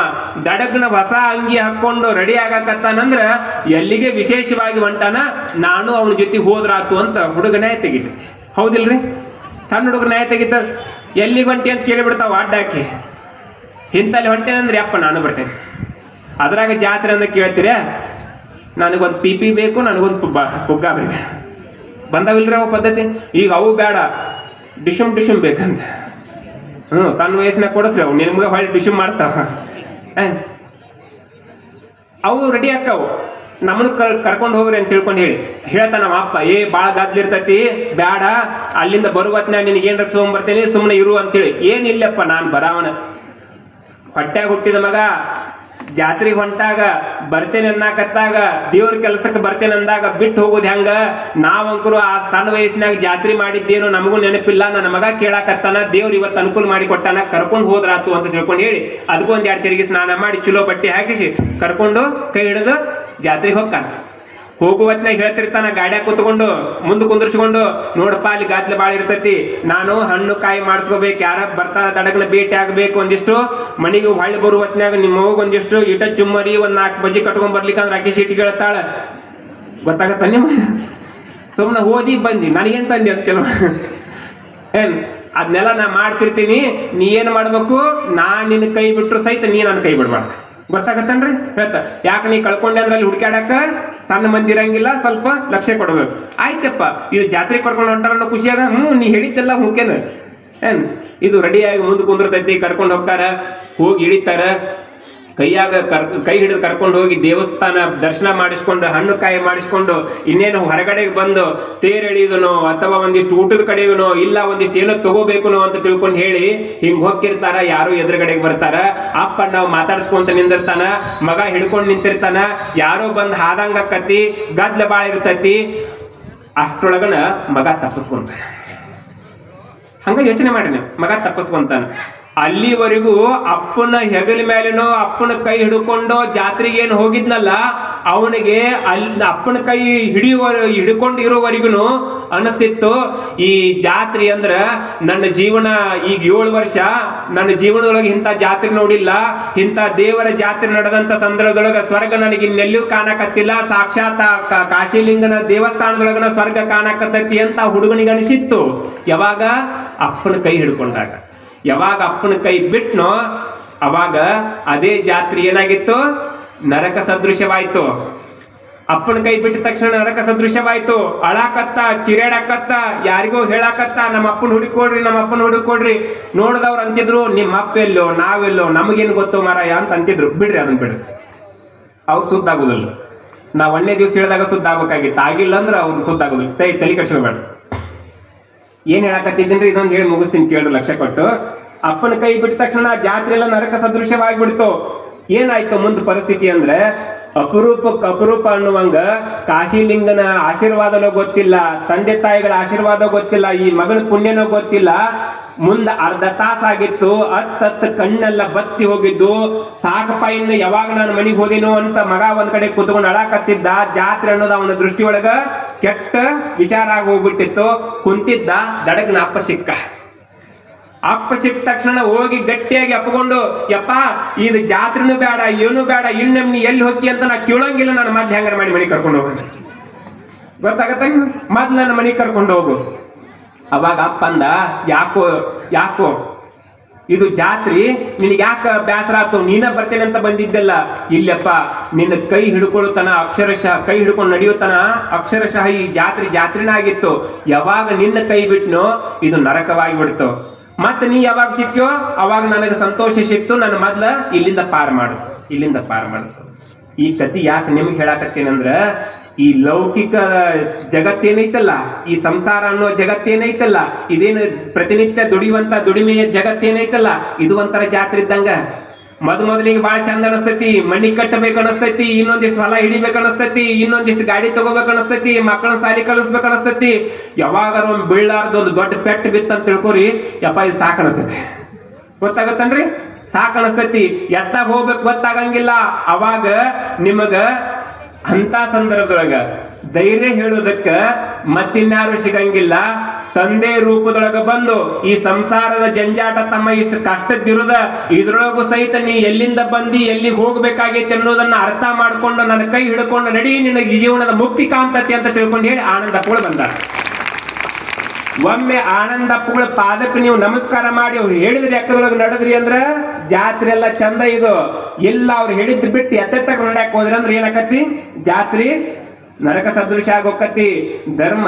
ದಡಗ್ನ ಹೊಸ ಅಂಗಿ ಹಾಕೊಂಡು ರೆಡಿ ಆಗಾಕತ್ತಾನಂದ್ರ ಎಲ್ಲಿಗೆ ವಿಶೇಷವಾಗಿ ಹೊಂಟಾನ, ನಾನು ಅವನ ಜೊತೆ ಹೋದ್ರಾತು ಅಂತ ಹುಡುಗ ನ್ಯಾಯ ತೆಗಿತ. ಹೌದಿಲ್ರಿ? ಸಣ್ಣ ಹುಡುಗರ ನ್ಯಾಯ ತೆಗಿತ. ಎಲ್ಲಿಗೆ ಹೊಂಟಿ ಅಂತ ಕೇಳಿಬಿಡ್ತಾವ ಅಡ್ಡಾಕಿ. ಇಂತಲ್ಲಿ ಹೊಂಟೇನಂದ್ರೆ ಅಪ್ಪ ನಾನು ಬರ್ತೇನೆ. ಅದ್ರಾಗ ಜಾತ್ರೆ ಅಂತ ಕೇಳ್ತೀರ, ನನಗೊಂದು ಪಿಪಿ ಬೇಕು, ನನಗೊಂದು ಪುಗ್ಗ ಬೇಕು. ಬಂದವಿಲ್ರಿ ಅವು ಪದ್ಧತಿ. ಈಗ ಅವು ಬೇಡ, ಡಿಶುಮ್ ಬೇಕಂತ. ಸಣ್ಣ ವಯಸ್ಸಿನಾಗ ಕೊಡಿಸ್ರಿ, ಅವು ನಿಮ್ಗೆ ಹೊಳ್ಳಿ ಡಿಶುಮ್ ಮಾಡ್ತಾವ. ಅವು ರೆಡಿ ಆಕ್ಕಾವು. ನಮ್ಮನ್ನು ಕರ್ಕೊಂಡು ಹೋಗ್ರಿ ಅಂತ ತಿಳ್ಕೊಂಡು ಹೇಳ್ತಾನ ನಮ್ಮ ಅಪ್ಪ. ಭಾಳ ಗದ್ಲಿರ್ತೈತಿ, ಬೇಡ, ಅಲ್ಲಿಂದ ಬರುವತ್ನ ನಿನಗೇನ್ ತೊಗೊಂಬರ್ತೇನೆ, ಸುಮ್ಮನೆ ಇರು ಅಂತೇಳಿ. ಏನಿಲ್ಲಪ್ಪ, ನಾನು ಬರಾವಣ ಹೊಟ್ಟ್ಯಾಗ ಹುಟ್ಟಿದ ಮಗ, ಜಾತ್ರೆಗೆ ಹೊಂಟಾಗ ಬರ್ತೇನೆ ಅನ್ನಾಕತ್ತಾಗ, ದೇವ್ರ ಕೆಲಸಕ್ಕೆ ಬರ್ತೇನೆ ಅಂದಾಗ ಬಿಟ್ಟು ಹೋಗೋದು ಹೆಂಗ? ನಾವಂಕರು ಆ ಸಣ್ಣ ವಯಸ್ಸಿನಾಗ ಜಾತ್ರೆ ಮಾಡಿದ್ದೇನೋ ನಮಗೂ ನೆನಪಿಲ್ಲ. ನನ್ನ ಮಗ ಕೇಳಾಕತ್ತಾನ, ದೇವ್ರು ಇವತ್ತು ಅನುಕೂಲ ಮಾಡಿ ಕೊಟ್ಟಾನ, ಕರ್ಕೊಂಡು ಹೋದ್ರಾತು ಅಂತ ತಿಳ್ಕೊಂಡು ಹೇಳಿ ಅದಕ್ಕೂ 1-2 ಚರಿಗೆ ಸ್ನಾನ ಮಾಡಿ ಚಲೋ ಬಟ್ಟೆ ಹಾಕಿಸಿ ಕರ್ಕೊಂಡು ಕೈ ಹಿಡಿದು ಜಾತ್ರೆಗೆ ಹೋಗ್ತಾನ. ಹೋಗುವತ್ನಾಗ ಹೇಳ್ತಿರ್ತಾನ, ಗಾಡ್ಯಾಗ ಕೂತ್ಕೊಂಡು ಮುಂದೆ ಕುಂದ್ರಿಸ್ಕೊಂಡು, ನೋಡಪ್ಪ ಅಲ್ಲಿ ಗಾದ್ಲೆ ಭಾಳ ಇರ್ತೈತಿ, ನಾನು ಹಣ್ಣು ಕಾಯಿ ಮಾಡಿಸ್ಕೋಬೇಕು, ಯಾರ ಬರ್ತಾರ ದಡಗನ ಭೇಟಿ ಆಗ್ಬೇಕು, ಒಂದಿಷ್ಟು ಮನೆಗೆ ಹೊಳ್ಳಿ ಬರುವತ್ನಾಗ ನಿಮ್ಮ ಹೋಗಿ ಒಂದಿಷ್ಟು ಇಟ ಚುಮ್ಮರಿ 4 ಬಜ್ಜಿ ಕಟ್ಕೊಂಡ್ ಬರ್ಲಿಕ್ಕಂದ್ರೆ ಅಕ್ಕಿ ಸೀಟಿಗೆ ಹೇಳ್ತಾಳ. ಗೊತ್ತಾಗತ್ತ ನಿಮ್ಮ? ಸುಮ್ಮನೆ ಓದಿ ಬಂದಿ, ನನಗೇನ್ ತಂದಿ ಅಂತ ಕೆಲವು ಅದನ್ನೆಲ್ಲ ನಾ ಮಾಡ್ತಿರ್ತೀನಿ. ನೀ ಏನ್ ಮಾಡ್ಬೇಕು? ನಿನ್ನ ಕೈ ಬಿಟ್ರು ಸಹಿತ ನೀ ನನ್ನ ಕೈ ಬಿಡ್ಬಾರ್ದು. ಗೊತ್ತಾಗತ್ತನ್ರಿ? ಹೇಳ್ತ ಯಾಕೆ ನೀ ಕಳ್ಕೊಂಡೆ ಅಂದ್ರೆ ಅಲ್ಲಿ ಹುಡುಕಾಡಕ ಸಣ್ಣ ಮಂದಿ ಇರಂಗಿಲ್ಲ, ಸ್ವಲ್ಪ ಲಕ್ಷ್ಯ ಕೊಡ್ಬೇಕು. ಆಯ್ತಪ್ಪ, ಇದು ಜಾತ್ರೆ ಕರ್ಕೊಂಡು ಹೊಂಟಾರ ಖುಷಿಯಾಗ. ನೀ ಹೇಳಿದ್ದೆಲ್ಲ ಮುಖ್ಯನ. ಇದು ರೆಡಿಯಾಗಿ ಮುಂದೆ ಕುಂದಿರ್ತೈತಿ, ಕರ್ಕೊಂಡು ಹೋಗ್ತಾರ, ಹೋಗಿ ಇಳಿತಾರ. ಕೈ ಹಿಡಿದು ಕರ್ಕೊಂಡು ಹೋಗಿ ದೇವಸ್ಥಾನ ದರ್ಶನ ಮಾಡಿಸ್ಕೊಂಡು ಹಣ್ಣು ಕಾಯಿ ಮಾಡಿಸ್ಕೊಂಡು ಇನ್ನೇನು ಹೊರಗಡೆಗೆ ಬಂದು ತೇರ್ ಎಳೆಯುದನೋ ಅಥವಾ ಒಂದಿಷ್ಟು ಊಟದ ಕಡೆಗನೋ ಇಲ್ಲ ಒಂದಿಷ್ಟು ಏನೋ ತಗೋಬೇಕನೋ ಅಂತ ತಿಳ್ಕೊಂಡು ಹೇಳಿ ಹಿಂಗ್ ಹೋಗಿರ್ತಾರ. ಯಾರು ಎದುರುಗಡೆಗೆ ಬರ್ತಾರ, ಅಪ್ಪ ನಾವು ಮಾತಾಡ್ಸ್ಕೊಂತ ನಿಂದಿರ್ತಾನ, ಮಗ ಹಿಡ್ಕೊಂಡು ನಿಂತಿರ್ತಾನ, ಯಾರೋ ಬಂದ್ ಹಾದಂಗ ಕತ್ತಿ ಗದ್ಲ ಬಾಳ ಇರ್ತೈತಿ. ಅಷ್ಟರೊಳಗನ ಮಗ ತಪ್ಪಿಸ್ಕೊಂತಾನ. ಹಂಗ ಯೋಚನೆ ಮಾಡಿ ನೀವು, ಮಗ ತಪ್ಪಿಸ್ಕೊಂತಾನ. ಅಲ್ಲಿವರೆಗೂ ಅಪ್ಪನ ಹೆಗಲ ಮೇಲೇನೋ ಅಪ್ಪನ ಕೈ ಹಿಡ್ಕೊಂಡು ಜಾತ್ರೆಗೆ ಏನು ಹೋಗಿದ್ನಲ್ಲ, ಅವನಿಗೆ ಅಲ್ಲಿ ಅಪ್ಪನ ಕೈ ಹಿಡ್ಕೊಂಡು ಇರೋವರೆಗೂ ಅನಿಸ್ತಿತ್ತು ಈ ಜಾತ್ರೆ ಅಂದ್ರ ನನ್ನ ಜೀವನ ಈಗ 7 ವರ್ಷ ನನ್ನ ಜೀವನದೊಳಗೆ ಇಂಥ ಜಾತ್ರೆ ನೋಡಿಲ್ಲ, ಇಂಥ ದೇವರ ಜಾತ್ರೆ ನಡೆದಂತ ಸಂದರ್ಭದೊಳಗ ಸ್ವರ್ಗ ನನಗೆ ಇನ್ನೆಲ್ಲೂ ಕಾಣಕತ್ತಿಲ್ಲ, ಸಾಕ್ಷಾತ್ ಕಾಶಿಲಿಂಗನ ದೇವಸ್ಥಾನದೊಳಗನ ಸ್ವರ್ಗ ಕಾಣಕತ್ತೈತಿ ಅಂತ ಹುಡುಗನಿಗೆ ಅನಿಸಿತ್ತು. ಯಾವಾಗ ಅಪ್ಪನ ಕೈ ಹಿಡ್ಕೊಂಡಾಗ. ಯಾವಾಗ ಅಪ್ಪನ ಕೈ ಬಿಟ್ನೋ ಅವಾಗ ಅದೇ ಜಾತ್ರೆ ಏನಾಗಿತ್ತು, ನರಕ ಸದೃಶವಾಯ್ತು. ಅಪ್ಪನ ಕೈ ಬಿಟ್ಟ ತಕ್ಷಣ ನರಕ ಸದೃಶವಾಯ್ತು. ಅಳಾಕತ್ತ, ಕಿರೇಡಾಕತ್ತ, ಯಾರಿಗೋ ಹೇಳಾಕತ್ತ, ನಮ್ಮ ಅಪ್ಪನ ಹುಡುಕೊಡ್ರಿ, ನಮ್ಮ ಅಪ್ಪನ ಹುಡುಕೊಡ್ರಿ. ನೋಡಿದವ್ರು ಅಂತಿದ್ರು, ನಿಮ್ಮ ಅಪ್ಪ ಎಲ್ಲೋ ನಾವೆಲ್ಲೋ ನಮಗೇನು ಗೊತ್ತು ಮಾರಾಯ ಅಂತ ಅಂತಿದ್ರು. ಬಿಡ್ರಿ ಅದನ್ನ ಬಿಡ್ರಿ, ಅವ್ರು ಸುದ್ದ ಆಗುದಿಲ್ಲ. ನಾವ್ 1ನೇ ದಿವ್ಸ ಹೇಳಿದಾಗ ಸುದ್ದ ಆಗ್ಬೇಕಾಗಿತ್ತು, ಆಗಿಲ್ಲ ಅಂದ್ರೆ ಅವ್ರು ಸುದ್ದ ಆಗುದಿಲ್ಲ. ತಲೆ ಕಟ್ಸ್ಕೊಬೇಡ. ಏನ್ ಹೇಳಾಕತ್ತಿದ್ದೀನಿ ಇದೊಂದು ಹೇಳಿ ಮುಗಿಸ್ತೀನಿ ಕೇಳ್ರಿ ಲಕ್ಷ ಕೊಟ್ಟು. ಅಪ್ಪನ ಕೈ ಬಿಟ್ಟ ತಕ್ಷಣ ಜಾತ್ರೆ ಎಲ್ಲ ನರಕ ಸದೃಶವಾಗಿಬಿಡ್ತು. ಏನಾಯ್ತು ಮುಂದೆ ಪರಿಸ್ಥಿತಿ ಅಂದ್ರೆ, ಅಪರೂಪ ಅನ್ನುವಂಗ ಕಾಶಿಲಿಂಗನ ಆಶೀರ್ವಾದನೋ ಗೊತ್ತಿಲ್ಲ, ತಂದೆ ತಾಯಿಗಳ ಆಶೀರ್ವಾದ ಗೊತ್ತಿಲ್ಲ, ಈ ಮಗನ ಪುಣ್ಯನೋ ಗೊತ್ತಿಲ್ಲ. ಮುಂದ ಅರ್ಧ ತಾಸಾಗಿತ್ತು, ಹತ್ತ ಕಣ್ಣೆಲ್ಲ ಬತ್ತಿ ಹೋಗಿದ್ದು. ಸಾಕಪ್ಪ ಇನ್ನು ಯಾವಾಗ ನಾನು ಮನೆಗೆ ಹೋದಿನೋ ಅಂತ ಮಗ ಒಂದ್ ಕಡೆ ಕುತ್ಕೊಂಡು ಅಳಾಕತ್ತಿದ್ದ. ಜಾತ್ರೆ ಅನ್ನೋದು ಅವನ ದೃಷ್ಟಿಯೊಳಗ ಕೆಟ್ಟ ವಿಚಾರ ಆಗಿ ಹೋಗ್ಬಿಟ್ಟಿತ್ತು. ಕುಂತಿದ್ದ, ದಡಗ್ನ ಅಪ್ಪ ಸಿಕ್ಕ. ಅಪ್ಪ ಸಿಕ್ಕ ತಕ್ಷಣ ಹೋಗಿ ಗಟ್ಟಿಯಾಗಿ ಅಪ್ಪಕೊಂಡು, ಯಪ್ಪ ಇದು ಜಾತ್ರೆನೂ ಬೇಡ, ಏನು ಬೇಡ, ಇನ್ನೊಮ್ಮೆ ನೀ ಎಲ್ಲಿ ಹೋಗಿ ಅಂತ ನಾ ಕೇಳೋಂಗಿಲ್ಲ, ನಾನು ಮೊದ್ಲು ಹೆಂಗಾರ ಮಾಡಿ ಮನೆಗೆ ಕರ್ಕೊಂಡು ಹೋಗ. ಗೊತ್ತಾಗತ್ತ, ಮೊದ್ಲು ನನ್ನ ಮನೆಗೆ ಕರ್ಕೊಂಡು ಹೋಗು. ಅವಾಗ ಅಪ್ಪ ಅಂದ, ಯಾಕೋ ಇದು ಜಾತ್ರೆ ನಿನಗೆ ಯಾಕ ಬ್ಯಾಸರ ಆತು, ನೀನ ಬರ್ತೇನೆ ಅಂತ ಬಂದಿದ್ದೆಲ್ಲ. ಇಲ್ಲಪ್ಪ ನಿನ್ನ ಕೈ ಹಿಡ್ಕೊಳ್ಳುತ್ತಾನ, ಅಕ್ಷರಶಃ ಕೈ ಹಿಡ್ಕೊಂಡು ನಡೆಯುತ್ತಾನ, ಅಕ್ಷರಶಃ ಈ ಜಾತ್ರೆನ ಆಗಿತ್ತು. ಯಾವಾಗ ನಿನ್ನ ಕೈ ಬಿಟ್ನೋ ಇದು ನರಕವಾಗಿ ಬಿಡ್ತು. ಮತ್ತೆ ನೀ ಯಾವಾಗ ಸಿಕ್ಕ್ಯೋ ಅವಾಗ ನನಗೆ ಸಂತೋಷ ಸಿಕ್ತು. ನನ್ನ ಮೊದ್ಲ ಇಲ್ಲಿಂದ ಪಾರ್ ಮಾಡಿಸು. ಈ ಕತಿ ಯಾಕೆ ನಿಮ್ಗೆ ಹೇಳಾಕತ್ತೇನಂದ್ರ, ಈ ಲೌಕಿಕ ಜಗತ್ತೇನೈತಲ್ಲ, ಈ ಸಂಸಾರ ಅನ್ನೋ ಜಗತ್ತೇನೈತಲ್ಲ, ಇದೇನು ಪ್ರತಿನಿತ್ಯ ದುಡಿಯುವಂತ ದುಡಿಮೆಯ ಜಗತ್ತೇನೈತಲ್ಲ, ಇದು ಒಂಥರ ಜಾತ್ರೆ ಇದ್ದಂಗ. ಮೊದಲಿಗೆ ಬಾಳ ಚಂದ ಅನಸ್ತೈತಿ, ಮನಿ ಕಟ್ಟಬೇಕು ಅನಸ್ತೈತಿ, ಇನ್ನೊಂದಿಷ್ಟು ಹೊಲ ಹಿಡಿಬೇಕು ಅನಸ್ತೈತಿ, ಇನ್ನೊಂದಿಷ್ಟು ಗಾಡಿ ತಗೋಬೇಕು ಅನಸ್ತೈತಿ, ಮಕ್ಕಳನ್ನ ಸಾಲಿ ಕಲಿಸ್ಬೇಕು ಅನಸ್ತೈತಿ. ಯಾವಾಗಾರ ಒಂದು ಬೀಳಾರ್ದು ಒಂದು ದೊಡ್ಡ ಪೆಟ್ಟು ಬಿತ್ತಂತ ತಿಳ್ಕೊರಿ, ಯಪ್ಪ ಇದು ಸಾಕು ಅನಸ್ತೈತಿ. ಗೊತ್ತಾಗತ್ತನ್ರಿ, ಸಾಕು ಅನಸ್ತೈತಿ. ಎತ್ತಾಗ ಹೋಗ್ಬೇಕು ಗೊತ್ತಾಗಂಗಿಲ್ಲ. ಅವಾಗ ನಿಮಗ ಅಂತ ಸಂದರ್ಭದೊಳಗ ಧೈರ್ಯ ಹೇಳೋದಕ್ಕ ಮತ್ತಿನ್ಯಾರು ಸಿಗಂಗಿಲ್ಲ. ತಂದೆ ರೂಪದೊಳಗ ಬಂದು ಈ ಸಂಸಾರದ ಜಂಜಾಟ ತಮ್ಮ ಇಷ್ಟು ಕಷ್ಟದಿರುದ, ಇದ್ರೊಳಗೂ ಸಹಿತ ನೀ ಎಲ್ಲಿಂದ ಬಂದಿ ಎಲ್ಲಿಗೆ ಹೋಗ್ಬೇಕಾಗೈತಿ ಅನ್ನೋದನ್ನ ಅರ್ಥ ಮಾಡ್ಕೊಂಡು ನನ್ನ ಕೈ ಹಿಡ್ಕೊಂಡು ನಡಿ, ನಿನಗೆ ಜೀವನದ ಮುಕ್ತಿ ಕಾಂತತಿ ಅಂತ ತಿಳ್ಕೊಂಡು ಹೇಳಿ ಆನಂದಪ್ಪಗಳು ಬಂದ. ಒಮ್ಮೆ ಆನಂದಪ್ಪಗಳ ಪಾದಕ್ಕೆ ನೀವು ನಮಸ್ಕಾರ ಮಾಡಿ ಅವ್ರು ಹೇಳಿದ್ರಿ ಎಕ್ಕದೊಳಗೆ ನಡೆದ್ರಿ ಅಂದ್ರ ಜಾತ್ರೆ ಎಲ್ಲ ಚಂದ. ಇದು ಎಲ್ಲ ಅವ್ರು ಹೇಳಿದ್ ಬಿಟ್ಟು ಎತ್ತ ನೋಡ್ಯಾಕ ಹೋದ್ರಿ ಅಂದ್ರೆ ಏನಾಕತಿ, ಜಾತ್ರೆ ನರಕ ಸದೃಶ ಆಗೋಕತಿ. ಧರ್ಮ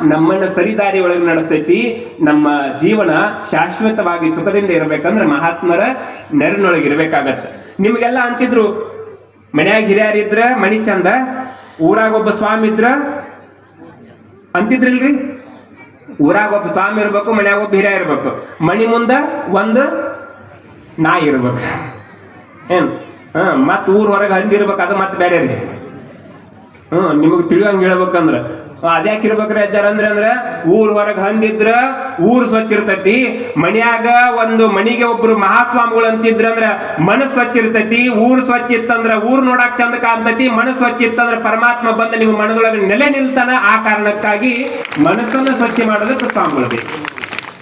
ನಮ್ಮನ್ನ ಸರಿದಾರಿ ಒಳಗೆ ನಡೆಸ್ತೈತಿ. ನಮ್ಮ ಜೀವನ ಶಾಶ್ವತವಾಗಿ ಸುಖದಿಂದ ಇರ್ಬೇಕಂದ್ರೆ ಮಹಾತ್ಮರ ನೆರನೊಳಗೆ ಇರ್ಬೇಕಾಗತ್ತ. ನಿಮ್ಗೆಲ್ಲ ಅಂತಿದ್ರು, ಮನ್ಯಾಗ ಹಿರಿಯರಿದ್ರ ಮನಿ ಚಂದ, ಊರಾಗ ಒಬ್ಬ ಸ್ವಾಮಿ ಇದ್ರ ಅಂತಿದ್ರಿಲ್ರಿ. ಊರಾಗ ಒಬ್ಬ ಸ್ವಾಮಿ ಇರ್ಬೇಕು, ಮನ್ಯಾಗ ಒಬ್ಬ ಹಿರಿಯ ಇರ್ಬೇಕು, ಮನಿ ಮುಂದ ಒಂದು ನಾಯಿ ಇರ್ಬೇಕು. ಮತ್ ಊರ್ ಹೊರಗೆ ಹಂದಿರ್ಬೇಕು, ಅದು ಮತ್ತೆ ಬೇರೆ ರೀ. ನಿಮಗ್ ತಿಳಿಯಂಗ ಹೇಳ್ಬೇಕಂದ್ರ ಅದ್ಯಾಕೆ ಇರ್ಬೇಕ್ರಿ ಅಜ್ಜಾರ ಅಂದ್ರೆ ಊರ್ ಹೊರಗೆ ಹಂದಿದ್ರ ಊರ್ ಸ್ವಚ್ಛ ಇರ್ತೈತಿ. ಮನ್ಯಾಗ ಒಂದು ಮನಿಗೆ ಒಬ್ರು ಮಹಾಸ್ವಾಮಿಗಳು ಅಂತಿದ್ರಂದ್ರ ಮನಸ್ ಸ್ವಚ್ಛ ಇರ್ತೈತಿ. ಊರ್ ಸ್ವಚ್ಛ ಇತ್ತಂದ್ರ ಊರ್ ನೋಡಾಕ್ ಚಂದ ಕಾಣ್ತೈತಿ. ಮನಸ್ ಸ್ವಚ್ಛ ಇತ್ತಂದ್ರ ಪರಮಾತ್ಮ ಬಂದ ನಿಮ್ಮ ಮನದೊಳಗೆ ನೆಲೆ ನಿಲ್ತಾನ. ಆ ಕಾರಣಕ್ಕಾಗಿ ಮನಸ್ಸನ್ನು ಸ್ವಚ್ಛ ಮಾಡೋದಕ್ಕೆ ಸ್ವಾಮಿಗಳು ಬೇಕು.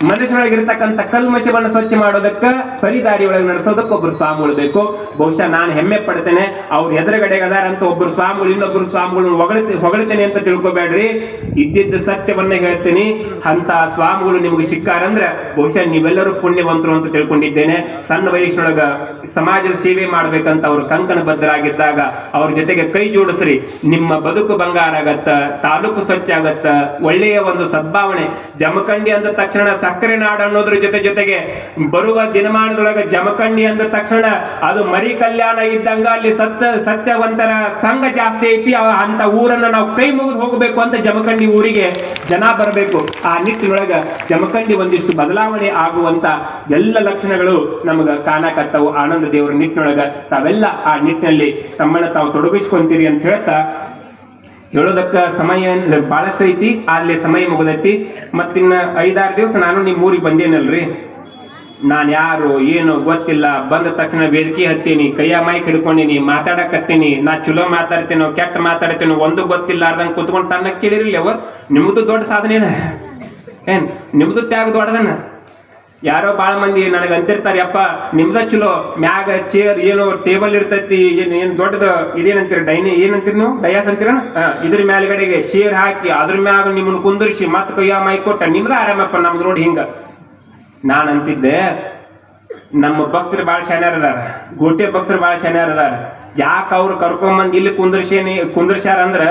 ಮನುಷ್ಯರೊಳಗಿರ್ತಕ್ಕಂಥ ಕಲ್ಮಶವನ್ನು ಸ್ವಚ್ಛ ಮಾಡೋದಕ್ಕ ಸರಿದಾರಿ ಒಳಗೆ ನಡೆಸೋದಕ್ಕೆ ಒಬ್ರು ಸ್ವಾಮಿಗಳು ಬೇಕು. ಬಹುಶಃ ನಾನು ಹೆಮ್ಮೆ ಪಡ್ತೇನೆ, ಅವ್ರ ಎದುರುಗಡೆ ಅದಾರಂತ ಒಬ್ರು ಸ್ವಾಮಿಗಳು ಇನ್ನೊಬ್ರು ಸ್ವಾಮಿಗಳು ಹೊಗಳ್ತೇನೆ ಅಂತ ತಿಳ್ಕೊಬೇಡ್ರಿ. ಇದ್ದಿದ್ದ ಸತ್ಯವನ್ನ ಹೇಳ್ತೀನಿ. ಅಂತ ಸ್ವಾಮಿಗಳು ನಿಮ್ಗೆ ಸಿಕ್ಕಾರಂದ್ರ ಬಹುಶಃ ನೀವೆಲ್ಲರೂ ಪುಣ್ಯವಂತರು ಅಂತ ತಿಳ್ಕೊಂಡಿದ್ದೇನೆ. ಸಣ್ಣ ವಯಸ್ಸಿನೊಳಗ ಸಮಾಜದ ಸೇವೆ ಮಾಡ್ಬೇಕಂತ ಅವ್ರು ಕಂಕಣ ಬದ್ಧರಾಗಿದ್ದಾಗ ಅವ್ರ ಜೊತೆಗೆ ಕೈ ಜೋಡಿಸ್ರಿ. ನಿಮ್ಮ ಬದುಕು ಬಂಗಾರ ಆಗತ್ತ, ತಾಲೂಕು ಸ್ವಚ್ಛ ಆಗತ್ತ, ಒಳ್ಳೆಯ ಒಂದು ಸದ್ಭಾವನೆ. ಜಮಖಂಡಿ ಅಂದ ತಕ್ಷಣ ಸಕ್ಕರೆ ನಾಡು ಅನ್ನೋದ್ರ ಜೊತೆಗೆ ಬರುವ ದಿನಮಾನದೊಳಗ ಜಮಖಂಡಿ ಅಂದ ತಕ್ಷಣ ಅದು ಮರಿ ಕಲ್ಯಾಣ ಇದ್ದಂಗ. ಅಲ್ಲಿ ಸತ್ಯವಂತರ ಸಂಘ ಜಾಸ್ತಿ ಐತಿ. ಅಂತ ಊರನ್ನ ನಾವು ಕೈ ಮುಗಿದು ಹೋಗ್ಬೇಕು ಅಂತ ಜಮಖಂಡಿ ಊರಿಗೆ ಜನ ಬರಬೇಕು. ಆ ನಿಟ್ಟಿನೊಳಗ ಜಮಖಂಡಿ ಒಂದಿಷ್ಟು ಬದಲಾವಣೆ ಆಗುವಂತ ಎಲ್ಲ ಲಕ್ಷಣಗಳು ನಮಗ ಕಾಣಕತ್ತವು. ಆನಂದ ದೇವರ ನಿಟ್ಟಿನೊಳಗ ತಾವೆಲ್ಲ ಆ ನಿಟ್ಟಿನಲ್ಲಿ ತಮ್ಮನ್ನ ತಾವು ತೊಡಗಿಸ್ಕೊಂತೀರಿ ಅಂತ ಹೇಳ್ತಾ, ಹೇಳೋದಕ್ಕ ಸಮಯ ಬಹಳಷ್ಟು ಐತಿ. ಅಲ್ಲಿ ಸಮಯ ಮುಗಿದೈತಿ. ಮತ್ತಿನ್ನ 5-6 ದಿವಸ ನಾನು ನಿಮ್ಮ ಊರಿಗೆ ಬಂದೇನಲ್ರಿ. ನಾನು ಯಾರು ಏನು ಗೊತ್ತಿಲ್ಲ, ಬಂದ ತಕ್ಷಣ ವೇದಿಕೆ ಹತ್ತೀನಿ, ಕೈಯ ಮೈಕ್ ಹಿಡ್ಕೊಂಡಿನಿ, ಮಾತಾಡಕತ್ತೀನಿ, ನಾ ಚಲೋ ಮಾತಾಡ್ತೇನೋ ಕೆಟ್ಟ ಮಾತಾಡ್ತೇನೋ ಒಂದು ಗೊತ್ತಿಲ್ಲಾರ್ದಂಗೆ ಕುತ್ಕೊಂಡು ತನ್ನ ಕೇಳಿರ್ಲಿ ಅವ್ರು. ನಿಮ್ದು ದೊಡ್ಡ ಸಾಧನೆನ ಏನ್, ನಿಮ್ದು ತ್ಯಾಗ ದೊಡ್ಡದನ. ಯಾರೋ ಬಾಳ ಮಂದಿ ನನಗೆ ಅಂತಿರ್ತಾರೆ, ಯಪ್ಪ ನಿಮ್ದ ಚಲೋ, ಮ್ಯಾಗ ಚೇರ್ ಏನೋ ಟೇಬಲ್ ಇರ್ತೈತಿ, ಏನ್ ದೊಡ್ಡದ ಇದೇನಂತೀರ ಏನಂತೀರಿ ನೀವು, ಡಯಾಸ್ ಅಂತೀರ, ಇದ್ರ ಮೇಲ್ಗಡೆಗೆ ಚೇರ್ ಹಾಕಿ ಅದ್ರ ಮ್ಯಾಗ ನಿಮ್ಮನ್ನ ಕುಂದರ್ಸಿ ಮತ್ ಕೈಯ ಮೈ ಕೊಟ್ಟ ನಿಮ್ದ ಆರಾಮಪ್ಪ, ನಮ್ದು ನೋಡಿ ಹಿಂಗ. ನಾನ್ ಅಂತಿದ್ದೆ ನಮ್ಮ ಭಕ್ತರು ಬಾಳ ಶಾನ್ಯಾರ ಅದಾರ, ಗೋಟೆ ಭಕ್ತರು ಬಾಳ ಶಾನ್ಯಾರ ಅದಾರ. ಯಾಕ ಅವ್ರು ಕರ್ಕೊಂಬಂದ್ ಇಲ್ಲಿ ಕುಂದರ್ಸ್ಯಾರ ಅಂದ್ರ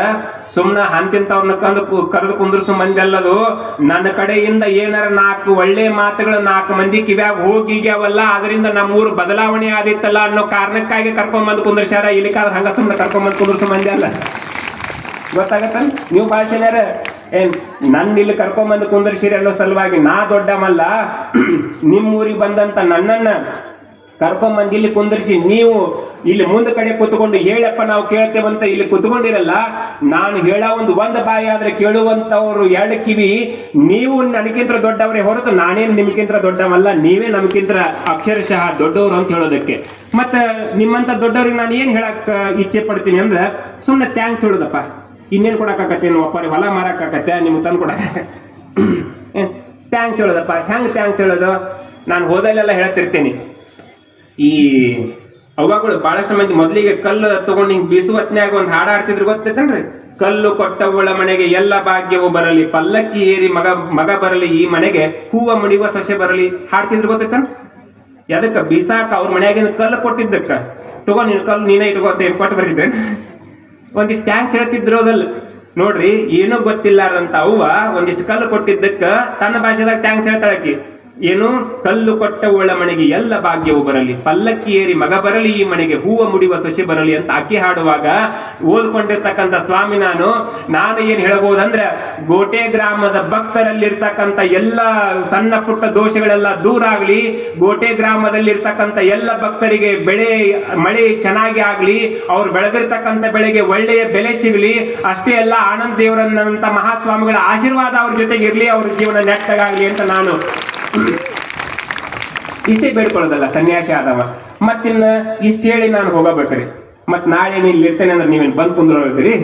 ಸುಮ್ನ ಹಂತಿಂತವ್ರನ್ನ ಕರೆದು ಕುಂದರ್ಸು ಮಂದಿ ಅಲ್ಲದು. ನನ್ನ ಕಡೆಯಿಂದ ಏನಾರ 4 ಒಳ್ಳೆ ಮಾತುಗಳು 4 ಮಂದಿ ಕಿವ್ಯಾಗ ಹೋಗಿಗ್ಯಾವಲ್ಲ, ಅದರಿಂದ ನಮ್ಮೂರು ಬದಲಾವಣೆ ಆದಿತ್ತಲ್ಲ ಅನ್ನೋ ಕಾರಣಕ್ಕಾಗಿ ಕರ್ಕೊಂಬಂದ್ ಕುಂದರ್ಸ್ಯಾರ. ಇಲ್ಲಿಕಾದ್ರೆ ಹಂಗ ಸುಮ್ನ ಕರ್ಕೊಂಬಂದ್ ಕುಂದರ್ಸು ಮಂದಿ ಅಲ್ಲ. ಗೊತ್ತಾಗತ್ತ? ನೀವು ಭಾಳ ಶಾನ್ಯಾರ. ಏನ್ ನನ್ನ ಇಲ್ಲಿ ಕರ್ಕೊಂಬಂದು ಕುಂದರ್ಸಿರಿ ಅನ್ನೋ ಸಲುವಾಗಿ ನಾ ದೊಡ್ಡಮಲ್ಲ. ನಿಮ್ಮೂರಿಗೆ ಬಂದಂತ ನನ್ನನ್ನ ಕರ್ಕೊಂಬಂದು ಇಲ್ಲಿ ಕುಂದರ್ಸಿ ನೀವು ಇಲ್ಲಿ ಮುಂದ ಕಡೆ ಕುತ್ಕೊಂಡು ಹೇಳಪ್ಪ ನಾವು ಕೇಳ್ತೇವಂತ ಇಲ್ಲಿ ಕುತ್ಕೊಂಡಿರಲ್ಲ. ನಾನು ಹೇಳ ಒಂದು ಬಾಯಿ ಆದ್ರೆ ಕೇಳುವಂತವ್ರು 2 ಕಿವಿ. ನೀವು ನನಗಿಂತ ದೊಡ್ಡವರೇ ಹೊರತು ನಾನೇನು ನಿಮ್ಗಿಂತ ದೊಡ್ಡವಲ್ಲ, ನೀವೇ ನಮ್ಗಿಂತ ಅಕ್ಷರಶಃ ದೊಡ್ಡವರು ಅಂತ ಹೇಳೋದಕ್ಕೆ. ಮತ್ತ ನಿಮ್ಮಂತ ದೊಡ್ಡವ್ರಿಗೆ ನಾನು ಏನ್ ಹೇಳಕ್ ಇಚ್ಛೆ ಪಡ್ತೀನಿ ಅಂದ್ರೆ ಸುಮ್ಮನೆ ಥ್ಯಾಂಕ್ಸ್ ಹೇಳುದಪ್ಪ. ಇನ್ನೇನ್ ಕೊಡಕಾಕತ್ತೇನು, ಒಬ್ಬರಿ ಹೊಲ ಮಾರಕಾಕತ್ತೆ ನಿಮ್ಗೆ ತಂದು ಕೊಡ ಥ್ಯಾಂಕ್ಸ್ ಹೇಳೋದಪ್ಪ. ಹೆಂಗ್ ಥ್ಯಾಂಕ್ಸ್ ಹೇಳೋದು? ನಾನು ಹೋದಲ್ಲೆಲ್ಲ ಹೇಳ್ತಿರ್ತೇನೆ, ಈ ಅವಾಗಳು ಬಹಳಷ್ಟು ಮಂದಿ ಮೊದಲಿಗೆ ಕಲ್ಲು ತಗೊಂಡು ಹಿಂಗ್ ಬೀಸುವ ಹೊತ್ನ್ಯಾಗ ಒಂದು ಹಾಡ ಆಡ್ತಿದ್ರು, ಗೊತ್ತೈತನ್ರಿ? ಕಲ್ಲು ಕೊಟ್ಟವುಳ ಮನೆಗೆ ಎಲ್ಲ ಭಾಗ್ಯವು ಬರಲಿ, ಪಲ್ಲಕ್ಕಿ ಏರಿ ಮಗ ಬರಲಿ, ಈ ಮನೆಗೆ ಹೂವ ಮುಡಿಯುವ ಸೊಸೆ ಬರಲಿ ಹಾಡ್ತಿದ್ರು, ಗೊತ್ತೈತ? ಎದಕ್ಕ? ಬೀಸಾಕ ಅವ್ರ ಮನೆಯಾಗಿನ ಕಲ್ಲು ಕೊಟ್ಟಿದ್ದಕ್ಕ. ತಗೊಂಡ್ ನಿನ್ ಕಲ್ಲು ನೀನೇ ಇಟ್ಕೋತ ಕೊಟ್ಟು ಬರಿದ್ದೆ. ಒಂದಿಷ್ಟು ಥ್ಯಾಂಕ್ಸ್ ಹೇಳ್ತಿದ್ರು ಅದಲ್ಲ ನೋಡ್ರಿ. ಏನೂ ಗೊತ್ತಿಲ್ಲಾರಂತ ಅವ್ವ ಒಂದಿಷ್ಟು ಕಲ್ಲು ಕೊಟ್ಟಿದ್ದಕ್ಕ ತನ್ನ ಭಾಷೆದಾಗ ಥ್ಯಾಂಕ್ಸ್ ಹೇಳ್ತಾಳಕಿ. ಏನು? ಕಲ್ಲು ಕೊಟ್ಟ ಒಳ ಮನೆಗೆ ಎಲ್ಲ ಭಾಗ್ಯವು ಬರಲಿ, ಪಲ್ಲಕ್ಕಿ ಏರಿ ಮಗ ಬರಲಿ, ಈ ಮನೆಗೆ ಹೂವ ಮುಡಿಯುವ ಸೊಸೆ ಬರಲಿ ಅಂತ ಆಕಿ ಹಾಡುವಾಗ ಓದ್ಕೊಂಡಿರ್ತಕ್ಕಂಥ ಸ್ವಾಮಿ ನಾನು ಏನ್ ಹೇಳ್ಬೋದಂದ್ರೆ, ಗೋಟೆ ಗ್ರಾಮದ ಭಕ್ತರಲ್ಲಿರ್ತಕ್ಕಂಥ ಎಲ್ಲ ಸಣ್ಣ ಪುಟ್ಟ ದೋಷಗಳೆಲ್ಲ ದೂರ ಆಗ್ಲಿ, ಗೋಟೆ ಗ್ರಾಮದಲ್ಲಿರ್ತಕ್ಕಂಥ ಎಲ್ಲ ಭಕ್ತರಿಗೆ ಮಳೆ ಚೆನ್ನಾಗಿ ಆಗ್ಲಿ, ಅವ್ರು ಬೆಳೆದಿರ್ತಕ್ಕಂಥ ಬೆಳೆಗೆ ಒಳ್ಳೆಯ ಬೆಲೆ ಸಿಗಲಿ, ಅಷ್ಟೇ ಅಲ್ಲ ಆನಂದ ದೇವರನ್ನಂತ ಮಹಾಸ್ವಾಮಿಗಳ ಆಶೀರ್ವಾದ ಅವ್ರ ಜೊತೆಗೆ ಇರ್ಲಿ, ಅವ್ರ ಜೀವನ ನೆಟ್ಟಗಾಗ್ಲಿ ಅಂತ ನಾನು ಇಷ್ಟೇ ಬೇಡ್ಕೊಳ್ಳೋದಲ್ಲ ಸನ್ಯಾಸಿ ಆದವ. ಮತ್ತಿನ್ನ ಇಷ್ಟ ಹೇಳಿ ನಾನು ಹೋಗಬೇಕ್ರಿ. ಮತ್ ನಾಳೆ ಇಲ್ಲಿ ಇರ್ತೇನೆ ಅಂದ್ರೆ ನೀವೇನ್ ಬಂದ್ ಕುಂದ್ರಿ?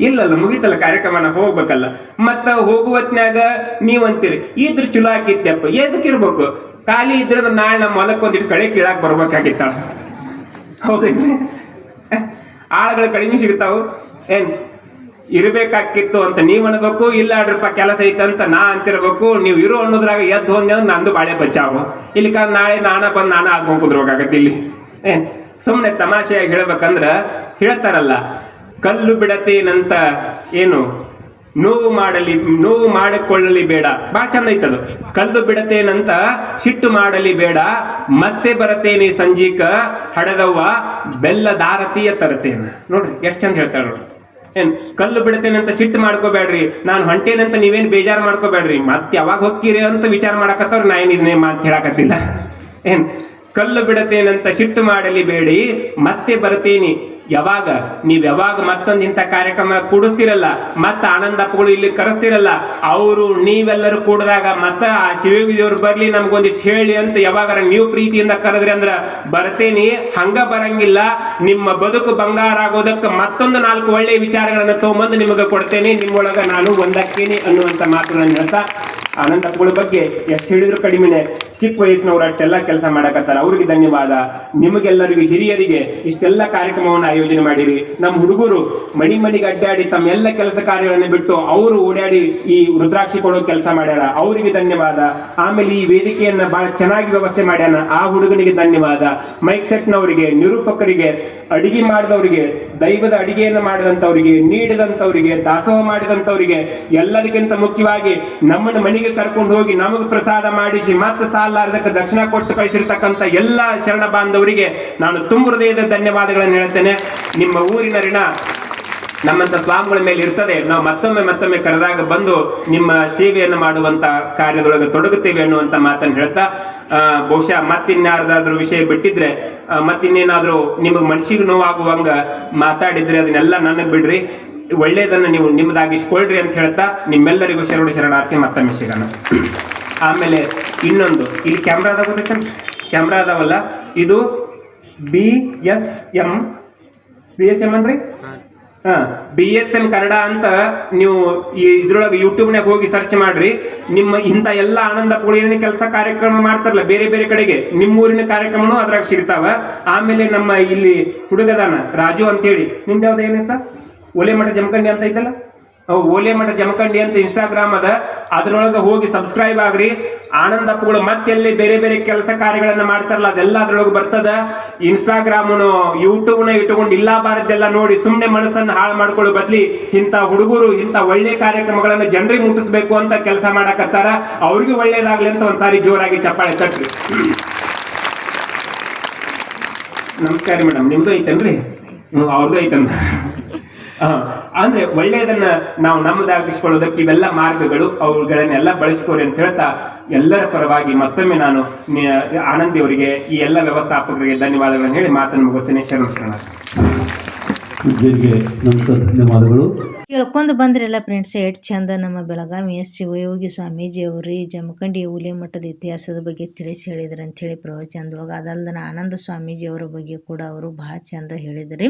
ಇಲ್ಲಲ್ಲ, ಮುಗಿತಲ್ಲ ಕಾರ್ಯಕ್ರಮ, ನಾ ಹೋಗ್ಬೇಕಲ್ಲ. ಮತ್ತ ಹೋಗುವತ್ನ್ಯಾಗ ನೀವಂತೀರಿ ಇದ್ರ ಚಲೋ ಹಾಕಿತ್ತಪ್ಪ. ಎದಕ್ಕಿರ್ಬೇಕು? ಖಾಲಿ ಇದ್ರ ನಾಳೆ ನಮ್ಮ ಹೊಲಕ್ಕೆ ಒಂದಿಟ್ಟು ಕಡೆ ಕೀಳಾಕ್ ಬರ್ಬೇಕಾಗಿತ್ತಾಳ. ಹೌದ? ಆಳುಗಳು ಕಡಿಮೆ ಸಿಗ್ತಾವು. ಏನ್ ಇರ್ಬೇಕಾಕಿತ್ತು ಅಂತ ನೀವ್ ಅನ್ಬೇಕು, ಇಲ್ಲ ಆಡ್ರಪ್ಪ ಕೆಲಸ ಐತಂತ ನಾ ಅಂತಿರ್ಬೇಕು. ನೀವು ಇರೋ ಅನ್ನೋದ್ರಾಗ ಎದ್ದು ಹೋದ ನಂದು ಬಾಳೆ ಬಚ್ಚಾವು. ಇಲ್ಲಿ ನಾಳೆ ನಾನ ಆದ್ಕೊಂಡ್ ಕುದ್ರೋಕಾಗತ್ತೆ ಇಲ್ಲಿ. ಸುಮ್ನೆ ತಮಾಷೆಯಾಗಿ ಹೇಳ್ಬೇಕಂದ್ರ ಹೇಳ್ತಾರಲ್ಲ, ಕಲ್ಲು ಬಿಡತೇನಂತ ಏನು ನೋವು ಮಾಡಿಕೊಳ್ಳಲಿ ಬೇಡ. ಬಹಳ ಚಂದ ಐತದು. ಕಲ್ಲು ಬಿಡತೇನಂತ ಸಿಟ್ಟು ಮಾಡಲಿ ಬೇಡ, ಮತ್ತೆ ಬರತೇನೆ ಸಂಜೀಕ ಹಡದವ್ವ ಬೆಲ್ಲ ದಾರತಿಯ ತರತೇನ. ನೋಡ್ರಿ ಎಷ್ಟ್ ಚಂದ ಹೇಳ್ತಾರ ನೋಡ್ರಿ. ಏನ್ ಕಲ್ಲು ಬಿಡ್ತೇನಂತ ಸಿಟ್ಟು ಮಾಡ್ಕೋಬೇಡ್ರಿ, ನಾನು ಹೊಂಟೇನಂತ ನೀವೇನ್ ಬೇಜಾರು ಮಾಡ್ಕೋಬೇಡ್ರಿ, ಮತ್ತೆ ಯಾವಾಗ ಹೋಗ್ತೀರಿ ಅಂತ ವಿಚಾರ ಮಾಡಕತ್ತವ್ರು. ನಾ ಏನ್ ಇದನ್ನೇ ಮಾತು ಹೇಳಕತ್ತಿಲ್ಲ. ಏನ್ ಕಲ್ಲು ಬಿಡತೇನಂತ ಸಿಟ್ಟು ಮಾಡಲಿ ಬೇಡಿ, ಮತ್ತೆ ಬರ್ತೇನಿ. ಯಾವಾಗ ಮತ್ತೊಂದು ಇಂಥ ಕಾರ್ಯಕ್ರಮ ಕೂಡಿಸ್ತಿರಲ್ಲ, ಮತ್ತ ಆನಂದಪ್ಪಗಳು ಇಲ್ಲಿ ಕರೆಸ್ತಿರಲ್ಲ, ಅವರು ನೀವೆಲ್ಲರೂ ಕೂಡಿದಾಗ ಮತ್ತ ಆ ಶಿವದೇವ್ರು ಬರ್ಲಿ ನಮ್ಗೊಂದಿಷ್ಟು ಹೇಳಿ ಅಂತ ಯಾವಾಗಾರ ನೀವು ಪ್ರೀತಿಯಿಂದ ಕರೆದ್ರಿ ಅಂದ್ರ ಬರ್ತೇನಿ. ಹಂಗ ಬರಂಗಿಲ್ಲ, ನಿಮ್ಮ ಬದುಕು ಬಂಗಾರ ಆಗೋದಕ್ಕೆ ಮತ್ತೊಂದು 4 ಒಳ್ಳೆಯ ವಿಚಾರಗಳನ್ನ ತಗೊಂಬಂದು ನಿಮಗೆ ಕೊಡ್ತೇನೆ, ನಿಮ್ಮೊಳಗ ನಾನು ಒಂದಾಕ್ಕೇನಿ ಅನ್ನುವಂತ ಮಾತುಗಳನ್ನು ಹೇಳ್ತಾ, ಆನಂದಪ್ಪಗಳ ಬಗ್ಗೆ ಎಷ್ಟು ಹೇಳಿದ್ರು ಕಡಿಮೆನೆ. ಚಿಕ್ಕ ವಯಸ್ಸಿನವ್ರು ಅಷ್ಟೆಲ್ಲ ಕೆಲಸ ಮಾಡಕತ್ತಾರ, ಅವ್ರಿಗೆ ಧನ್ಯವಾದ. ನಿಮಗೆಲ್ಲರಿಗೂ ಹಿರಿಯರಿಗೆ ಇಷ್ಟೆಲ್ಲ ಕಾರ್ಯಕ್ರಮವನ್ನು ಆಯೋಜನೆ ಮಾಡಿರಿ. ನಮ್ಮ ಹುಡುಗರು ಮಣಿಗೆ ಅಡ್ಡಾಡಿ ತಮ್ಮ ಎಲ್ಲ ಕೆಲಸ ಕಾರ್ಯಗಳನ್ನು ಬಿಟ್ಟು ಅವರು ಓಡಾಡಿ ಈ ರುದ್ರಾಕ್ಷಿ ಕೊಡೋ ಕೆಲಸ ಮಾಡ್ಯಾರ, ಅವರಿಗೆ ಧನ್ಯವಾದ. ಆಮೇಲೆ ಈ ವೇದಿಕೆಯನ್ನ ಬಹಳ ಚೆನ್ನಾಗಿ ವ್ಯವಸ್ಥೆ ಮಾಡ್ಯಾನ, ಆ ಹುಡುಗನಿಗೆ ಧನ್ಯವಾದ. ಮೈಕ್ ಸೆಟ್ನವರಿಗೆ, ನಿರೂಪಕರಿಗೆ, ಅಡಿಗೆ ಮಾಡಿದವರಿಗೆ, ದೈವದ ಅಡಿಗೆಯನ್ನು ಮಾಡಿದಂಥವರಿಗೆ, ನೀಡಿದಂಥವರಿಗೆ, ದಾಸೋಹ ಮಾಡಿದಂಥವರಿಗೆ, ಎಲ್ಲದಕ್ಕಿಂತ ಮುಖ್ಯವಾಗಿ ನಮ್ಮನ್ನು ಮನೆಗೆ ಕರ್ಕೊಂಡು ಹೋಗಿ ನಮಗೆ ಪ್ರಸಾದ ಮಾಡಿಸಿ ಮತ್ತೆ ಸಾಲಾರ್ದಕ್ಕೆ ದಕ್ಷಿಣ ಕೊಟ್ಟು ಕಳಿಸಿರ್ತಕ್ಕಂಥ ಎಲ್ಲ ಶರಣ ಬಾಂಧವರಿಗೆ ನಾನು ತುಂಬ ಹೃದಯದ ಧನ್ಯವಾದಗಳನ್ನು ಹೇಳ್ತೇನೆ. ನಿಮ್ಮ ಊರಿನ ಋಣ ನಮ್ಮಂತ ಸ್ವಾಮಿಗಳ ಮೇಲೆ ಇರ್ತದೆ. ನಾವು ಮತ್ತೊಮ್ಮೆ ಕರೆದಾಗ ಬಂದು ನಿಮ್ಮ ಸೇವೆಯನ್ನು ಮಾಡುವಂತ ಕಾರ್ಯದೊಳಗೆ ತೊಡಗುತ್ತೇವೆ ಅನ್ನುವಂತ ಮಾತನ್ನು ಹೇಳ್ತಾ, ಬಹುಶಃ ಮತ್ತಿನ್ಯಾರ್ದಾದ್ರೂ ವಿಷಯ ಬಿಟ್ಟಿದ್ರೆ, ಮತ್ತಿನ್ನೇನಾದ್ರೂ ನಿಮಗೆ ಮನಸ್ಸಿಗೆ ನೋವಾಗುವಂಗ ಮಾತಾಡಿದ್ರೆ ಅದನ್ನೆಲ್ಲ ನನಗೆ ಬಿಡ್ರಿ. ಒಳ್ಳೇದನ್ನ ನೀವು ನಿಮ್ಮದಾಗಿಸ್ಕೊಳ್ರಿ ಅಂತ ಹೇಳ್ತಾ ನಿಮ್ಮೆಲ್ಲರಿಗೂ ಶರಣಾರ್ಥಿ. ಮತ್ತೊಮ್ಮೆ ಸಿಗೋಣ. ಆಮೇಲೆ ಇನ್ನೊಂದು ಇಲ್ಲಿ ಕ್ಯಾಮ್ರಾ ಅದಾವ ಗೊತ್ತೈತೆ, ಕ್ಯಾಮ್ರಾ ಅದಾವಲ್ಲ, ಇದು BSM ಅನ್ರಿ, BSM ಕನ್ನಡ ಅಂತ ನೀವು ಇದ್ರೊಳಗೆ ಯೂಟ್ಯೂಬ್ನಾಗ ಹೋಗಿ ಸರ್ಚ್ ಮಾಡ್ರಿ. ನಿಮ್ಮ ಇಂಥ ಎಲ್ಲ ಆನಂದಗಳು ಏನೇ ಕೆಲಸ ಕಾರ್ಯಕ್ರಮ ಮಾಡ್ತಾರಲ್ಲ ಬೇರೆ ಬೇರೆ ಕಡೆಗೆ, ನಿಮ್ಮೂರಿನ ಕಾರ್ಯಕ್ರಮನೂ ಅದ್ರಾಗ ಸಿಗ್ತಾವ. ಆಮೇಲೆ ನಮ್ಮ ಇಲ್ಲಿ ಹುಡುಗದಾನ ರಾಜು ಅಂತೇಳಿ, ನಿಮ್ದು ಯಾವ್ದು ಏನಂತ ಒಲೆ ಮಠ ಜಮಖಂಡಿ ಅಂತ ಐತಲ್ಲ, ಓಲೆ ಮಠ ಜಮಖಂಡಿ ಅಂತ ಇನ್ಸ್ಟಾಗ್ರಾಮ್ ಅದ, ಅದ್ರೊಳಗೆ ಹೋಗಿ ಸಬ್ಸ್ಕ್ರೈಬ್ ಆಗ್ರಿ. ಆನಂದಪ್ಪಗಳು ಮತ್ತೆಲ್ಲಿ ಬೇರೆ ಬೇರೆ ಕೆಲಸ ಕಾರ್ಯಗಳನ್ನ ಮಾಡ್ತಾರಲ್ಲ ಅದೆಲ್ಲ ಅದ್ರೊಳಗೆ ಬರ್ತದ. ಇನ್ಸ್ಟಾಗ್ರಾಮ್ನು ಯೂಟ್ಯೂಬ್ನ ಇಟ್ಕೊಂಡು ಇಲ್ಲ ಬಾರದೆಲ್ಲ ನೋಡಿ ಸುಮ್ಮನೆ ಮನಸ್ಸನ್ನ ಹಾಳು ಮಾಡ್ಕೊಳ್ಳೋ ಬದ್ಲಿ ಇಂಥ ಹುಡುಗರು ಇಂಥ ಒಳ್ಳೆ ಕಾರ್ಯಕ್ರಮಗಳನ್ನ ಜನರಿಗೆ ಮುಟ್ಟಿಸ್ಬೇಕು ಅಂತ ಕೆಲಸ ಮಾಡಕತ್ತಾರ. ಅವ್ರಿಗೂ ಒಳ್ಳೇದಾಗ್ಲಿ ಅಂತ ಒಂದ್ಸಾರಿ ಜೋರಾಗಿ ಚಪ್ಪಾಳೆ ತಟ್ರಿ. ನಮಸ್ಕಾರ ಮೇಡಮ್, ನಿಮ್ದು ಐತೇನ್ರಿ? ಅವ್ರದ್ದು ಐತಂದ. ಅಂದ್ರೆ ಒಳ್ಳೆಯದನ್ನ ನಾವು ನಮ್ಮದಾಗಿಸ್ಕೊಳ್ಳೋದಕ್ಕೆ ಇವೆಲ್ಲ ಮಾರ್ಗಗಳು, ಅವುಗಳನ್ನೆಲ್ಲ ಬಳಸ್ಕೋರಿ ಅಂತ ಹೇಳ್ತಾ ಎಲ್ಲರ ಪರವಾಗಿ ಮತ್ತೊಮ್ಮೆ ನಾನು ಆನಂದಿ ಅವರಿಗೆ ಈ ಎಲ್ಲ ವ್ಯವಸ್ಥಾಪಕರಿಗೆ ಧನ್ಯವಾದಗಳನ್ನು ಹೇಳಿ ಮಾತನ್ನು ಮುಗಿಸ್ತೇನೆ. ಶರಣ. ಧನ್ಯವಾದಗಳು. ಕೇಳ್ಕೊಂಡು ಬಂದ್ರಲ್ಲ ಫ್ರೆಂಡ್ಸ್, ಎಷ್ಟು ಚಂದ ನಮ್ಮ ಬೆಳಗಾವಿ ಎಸ್ ಶಿವಯೋಗಿ ಸ್ವಾಮೀಜಿ ಅವರು ಈ ಜಮಖಂಡಿ ಹುಲಿ ಮಠದ ಇತಿಹಾಸದ ಬಗ್ಗೆ ತಿಳಿಸಿ ಹೇಳಿದ್ರು ಅಂಥೇಳಿ ಪ್ರವಚನದೊಳಗೆ. ಅದಲ್ದ ಆನಂದ ಸ್ವಾಮೀಜಿ ಅವರ ಬಗ್ಗೆ ಕೂಡ ಅವರು ಭಾಳ ಚಂದ ಹೇಳಿದ್ರಿ.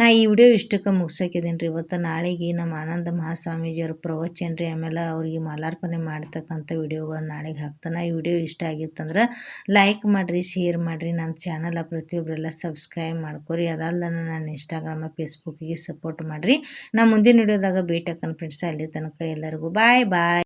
ನಾ ಈ ವಿಡಿಯೋ ಇಷ್ಟಕ್ಕೆ ಮುಗಿಸಾಕಿದ್ದೀನಿ ರೀ. ಇವತ್ತು ನಾಳೆಗೆ ನಮ್ಮ ಆನಂದ ಮಹಾಸ್ವಾಮೀಜಿ ಅವ್ರ ಪ್ರವಚನ ರೀ, ಆಮೇಲೆ ಅವ್ರಿಗೆ ಮಾಲಾರ್ಪಣೆ ಮಾಡ್ತಕ್ಕಂಥ ವಿಡಿಯೋಗಳನ್ನ ನಾಳೆಗೆ ಹಾಕ್ತಾನೆ. ಈ ವಿಡಿಯೋ ಇಷ್ಟ ಆಗಿತ್ತಂದ್ರೆ ಲೈಕ್ ಮಾಡಿರಿ, ಶೇರ್ ಮಾಡಿರಿ, ನನ್ನ ಚಾನಲ್ ಪ್ರತಿಯೊಬ್ಬರೆಲ್ಲ ಸಬ್ಸ್ಕ್ರೈಬ್ ಮಾಡ್ಕೊರಿ. ಅದಲ್ದ ನನ್ನ ಇನ್ಸ್ಟಾಗ್ರಾಮ ಫೇಸ್ಬುಕ್ಕಿಗೆ ಸಪೋರ್ಟ್ ಮಾಡಿರಿ. ನಾ ಮುಂದಿನ ವಿಡಿಯೋದಾಗ ಭೇಟಿ ಹಾಕೋಣ ಫ್ರೆಂಡ್ಸ್. ಅಲ್ಲಿ ತನಕ ಎಲ್ಲರಿಗೂ ಬಾಯ್ ಬಾಯ್.